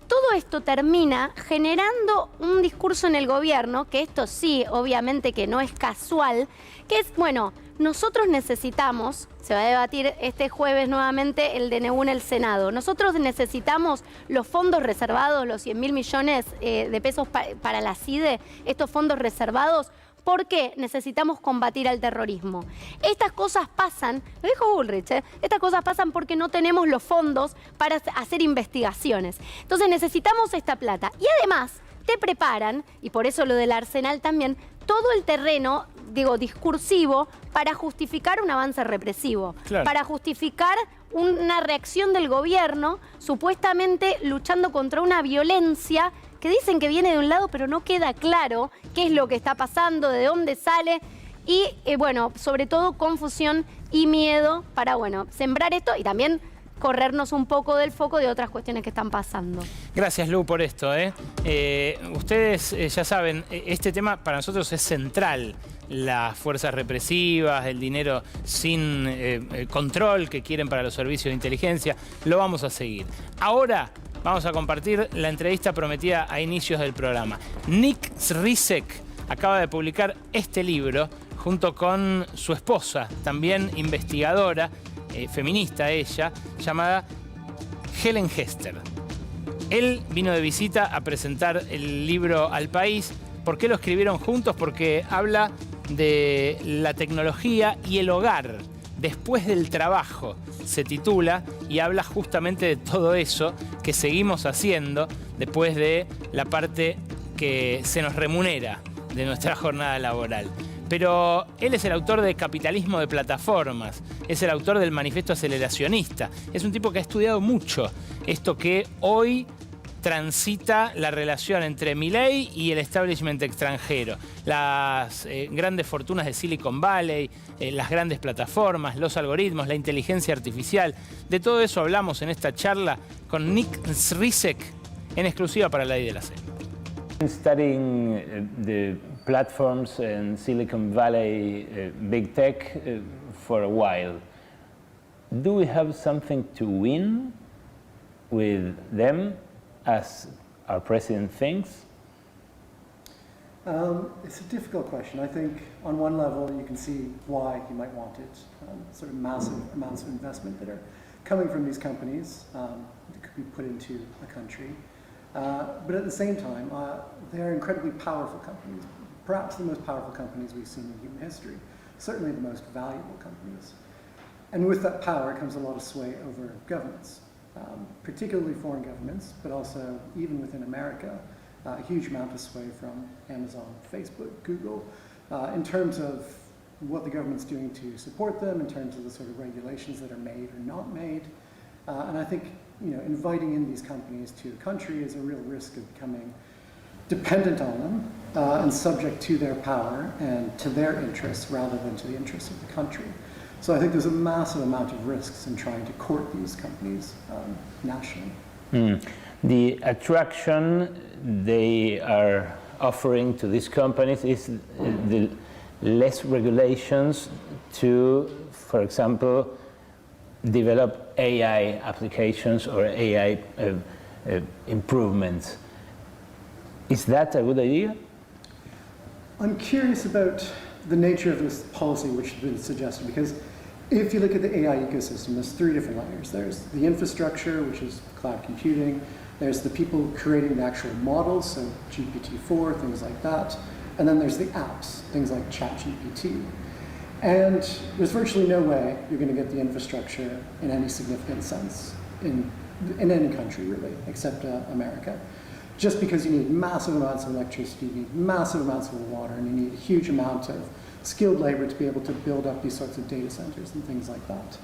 todo esto termina generando un discurso en el gobierno, que esto sí, obviamente que no es casual, que es, bueno, nosotros necesitamos, se va a debatir este jueves nuevamente el DNU en el Senado, nosotros necesitamos los fondos reservados, los 100.000 millones de pesos para la CIDE, estos fondos reservados, porque necesitamos combatir al terrorismo. Estas cosas pasan, lo dijo Bullrich, estas cosas pasan porque no tenemos los fondos para hacer investigaciones. Entonces necesitamos esta plata. Y además te preparan, y por eso lo del arsenal también, todo el terreno, digo, discursivo para justificar un avance represivo, claro, para justificar una reacción del gobierno supuestamente luchando contra una violencia que dicen que viene de un lado, pero no queda claro qué es lo que está pasando, de dónde sale. Y, bueno, sobre todo confusión y miedo para, bueno, sembrar esto y también corrernos un poco del foco de otras cuestiones que están pasando. Gracias, Lu, por esto. Ustedes ya saben, este tema para nosotros es central. Las fuerzas represivas, el dinero sin control que quieren para los servicios de inteligencia, lo vamos a seguir. Ahora vamos a compartir la entrevista prometida a inicios del programa. Nick Sricek acaba de publicar este libro junto con su esposa, también investigadora, feminista ella, llamada Helen Hester. Él vino de visita a presentar el libro al país. ¿Por qué lo escribieron juntos? Porque habla de la tecnología y el hogar después del trabajo, se titula, y habla justamente de todo eso que seguimos haciendo después de la parte que se nos remunera de nuestra jornada laboral. Pero él es el autor de Capitalismo de Plataformas, es el autor del Manifiesto Aceleracionista, es un tipo que ha estudiado mucho esto que hoy transita la relación entre Milei y el establishment extranjero, las grandes fortunas de Silicon Valley, las grandes plataformas, los algoritmos, la inteligencia artificial. De todo eso hablamos en esta charla con Nick Sricek, en exclusiva para La Ley de la Selva. Studying the platforms in Silicon Valley, big tech, for a while. Do we have something to win with them, as our president thinks? It's a difficult question. I think on one level you can see why he might want it. Sort of massive amounts of investment that are coming from these companies that could be put into a country. But at the same time, they're incredibly powerful companies, perhaps the most powerful companies we've seen in human history, certainly the most valuable companies. And with that power comes a lot of sway over governments. Particularly foreign governments, but also even within America, a huge amount of sway from Amazon, Facebook, Google, in terms of what the government's doing to support them, in terms of the sort of regulations that are made or not made. And I think, inviting in these companies to a country is a real risk of becoming dependent on them and subject to their power and to their interests rather than to the interests of the country. So I think there's a massive amount of risks in trying to court these companies nationally. The attraction they are offering to these companies is the less regulations to, for example, develop AI applications or AI improvements. Is that a good idea? I'm curious about the nature of this policy which has been suggested, because if you look at the AI ecosystem, there's three different layers. There's the infrastructure, which is cloud computing. There's the people creating the actual models, so GPT-4, things like that. And then there's the apps, things like ChatGPT. And there's virtually no way you're going to get the infrastructure in any significant sense in any country, really, except America. Just because you need massive amounts of electricity, you need massive amounts of water, and you need a huge amount of skilled labor to be able to build up these sorts of data centers and things like that.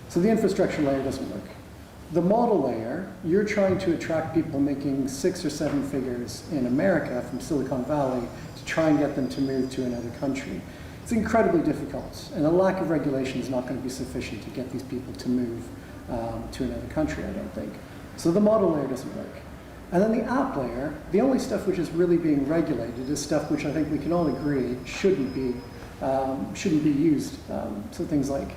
So the infrastructure layer doesn't work. The model layer, you're trying to attract people making 6 or 7 figures in America from Silicon Valley to try and get them to move to another country. It's incredibly difficult, and a lack of regulation is not going to be sufficient to get these people to move to another country, I don't think. So the model layer doesn't work. And then the app layer, the only stuff which is really being regulated is stuff which I think we can all agree shouldn't be used. So things like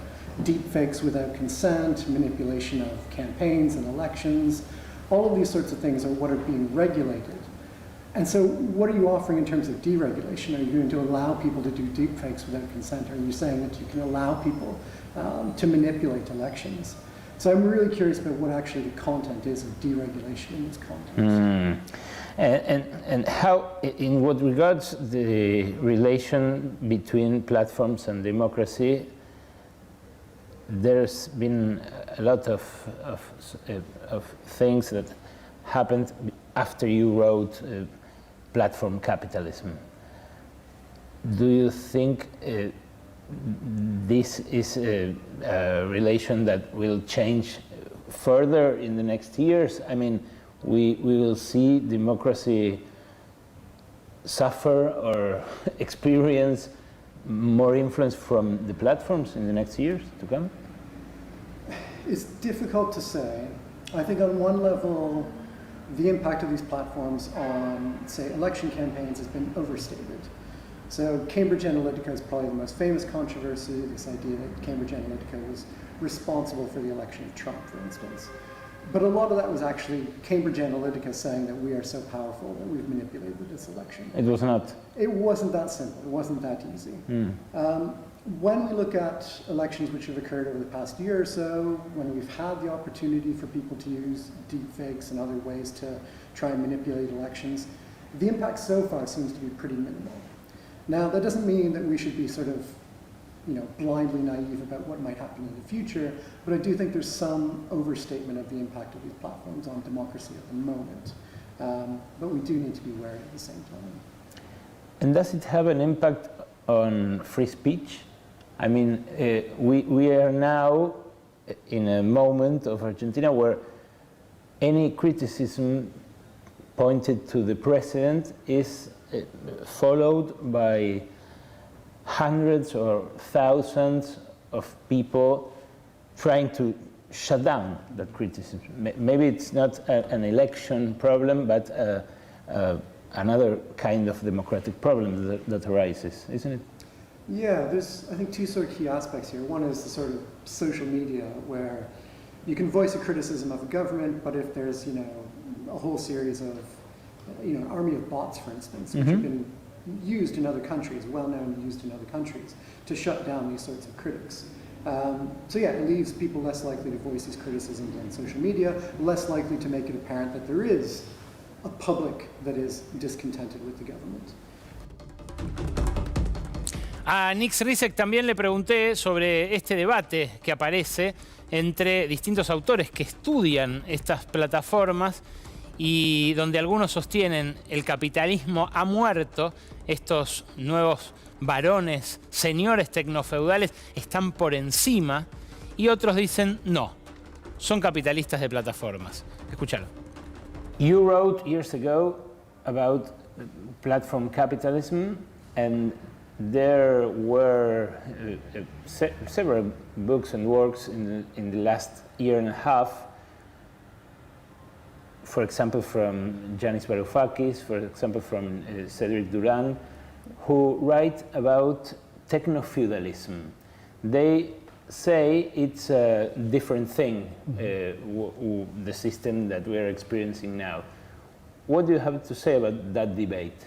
deep fakes without consent, manipulation of campaigns and elections, all of these sorts of things are what are being regulated. And so what are you offering in terms of deregulation? Are you going to allow people to do deep fakes without consent? Are you saying that you can allow people to manipulate elections? So I'm really curious about what actually the content is of deregulation in this context. And how, in what regards the relation between platforms and democracy, there's been a lot of things that happened after you wrote Platform Capitalism. Do you think this is a relation that will change further in the next years? I mean, we will see democracy suffer or experience more influence from the platforms in the next years to come? It's difficult to say. I think on one level, the impact of these platforms on, say, election campaigns has been overstated. So Cambridge Analytica is probably the most famous controversy, this idea that Cambridge Analytica was responsible for the election of Trump, for instance. But a lot of that was actually Cambridge Analytica saying that we are so powerful that we've manipulated this election. It was not. It wasn't that simple. It wasn't that easy. When we look at elections which have occurred over the past year or so, when we've had the opportunity for people to use deepfakes and other ways to try and manipulate elections, the impact so far seems to be pretty minimal. Now, that doesn't mean that we should be sort of, blindly naive about what might happen in the future, but I do think there's some overstatement of the impact of these platforms on democracy at the moment. But we do need to be wary at the same time. And does it have an impact on free speech? I mean, we are now in a moment of Argentina where any criticism pointed to the president is followed by hundreds or thousands of people trying to shut down that criticism. Maybe it's not an election problem, but another kind of democratic problem that arises, isn't it? Yeah, there's, I think, two sort of key aspects here. One is the sort of social media where you can voice a criticism of a government, but if there's, a whole series of, an army of bots, for instance, which have been used in other countries, well-known and used in other countries, to shut down these sorts of critics. So yeah, it leaves people less likely to voice these criticisms on social media, less likely to make it apparent that there is a public that is discontented with the government. A Nick Sricek también le pregunté sobre este debate que aparece entre distintos autores que estudian estas plataformas y donde algunos sostienen el capitalismo ha muerto, estos nuevos varones, señores tecnofeudales están por encima, y otros dicen no, son capitalistas de plataformas. Escúchalo. You wrote years ago about platform capitalism, and there were several books and works in the last year and a half. For example, from Yanis Varoufakis, for example, from Cedric Durand, who write about techno-feudalism. They say it's a different thing, the system that we are experiencing now. what do you have to say about that debate?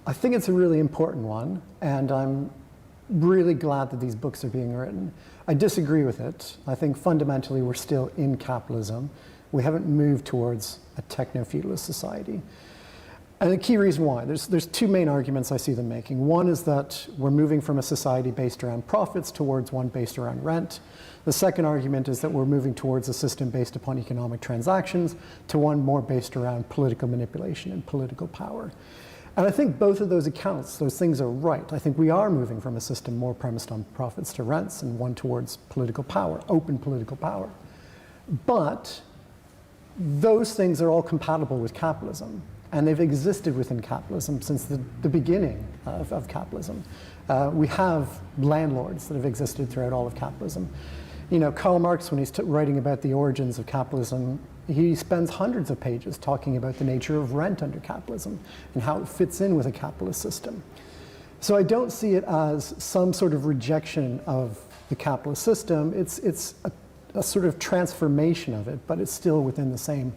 I think it's a really important one, and I'm really glad that these books are being written. I disagree with it. I think fundamentally we're still in capitalism. We haven't moved towards a techno-feudalist society. And the key reason why, there's two main arguments I see them making. One is that we're moving from a society based around profits towards one based around rent. The second argument is that we're moving towards a system based upon economic transactions to one more based around political manipulation and political power. And I think both of those accounts, those things are right. I think we are moving from a system more premised on profits to rents and one towards political power, open political power. But those things are all compatible with capitalism. And they've existed within capitalism since the beginning of capitalism. We have landlords that have existed throughout all of capitalism. You know, Karl Marx, when he's writing about the origins of capitalism, he spends hundreds of pages talking about the nature of rent under capitalism and how it fits in with a capitalist system. So I don't see it as some sort of rejection of the capitalist system. It's a sort of transformation of it, but it's still within the same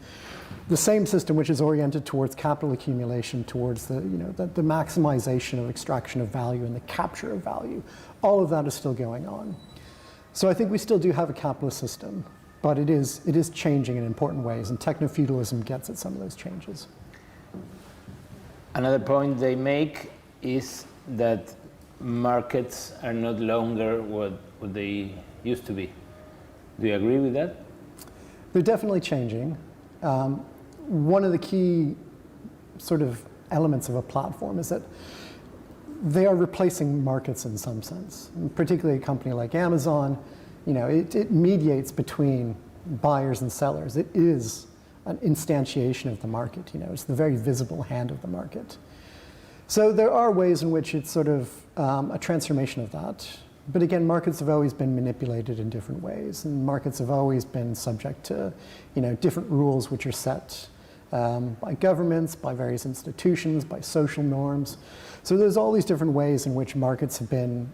system, which is oriented towards capital accumulation, towards the maximization of extraction of value and the capture of value. All of that is still going on. So I think we still do have a capitalist system, but it is changing in important ways, and techno-feudalism gets at some of those changes. Another point they make is that markets are not longer what they used to be. Do you agree with that? They're definitely changing. One of the key sort of elements of a platform is that they are replacing markets in some sense. And particularly a company like Amazon, you know, it mediates between buyers and sellers. It is an instantiation of the market. You know, it's the very visible hand of the market. So there are ways in which it's sort of a transformation of that. But again, markets have always been manipulated in different ways, and markets have always been subject to, you know, different rules which are set by governments, by various institutions, by social norms. So there's all these different ways in which markets have been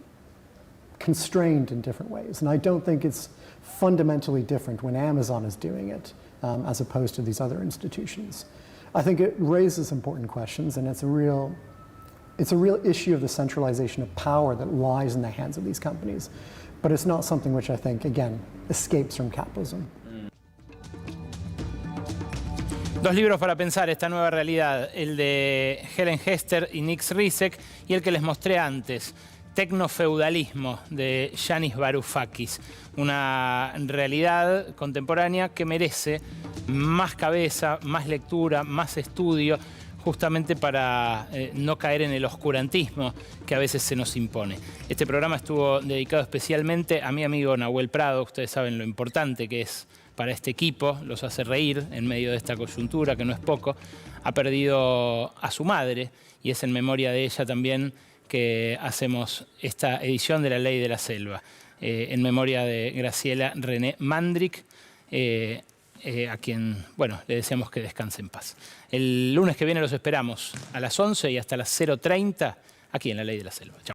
constrained in different ways. And I don't think it's fundamentally different when Amazon is doing it as opposed to these other institutions. I think it raises important questions, and it's a real issue of the centralization of power that lies in the hands of these companies. But it's not something which I think, again, escapes from capitalism. Dos libros para pensar esta nueva realidad, el de Helen Hester y Nick Rizek, y el que les mostré antes, Tecnofeudalismo, de Yanis Varoufakis. Una realidad contemporánea que merece más cabeza, más lectura, más estudio, justamente para no caer en el oscurantismo que a veces se nos impone. Este programa estuvo dedicado especialmente a mi amigo Nahuel Prado. Ustedes saben lo importante que es para este equipo, los hace reír en medio de esta coyuntura, que no es poco. Ha perdido a su madre y es en memoria de ella también que hacemos esta edición de La Ley de la Selva, en memoria de Graciela René Mandrick, a quien, bueno, le deseamos que descanse en paz. El lunes que viene los esperamos a las 11 y hasta las 0:30 aquí en La Ley de la Selva. Chao.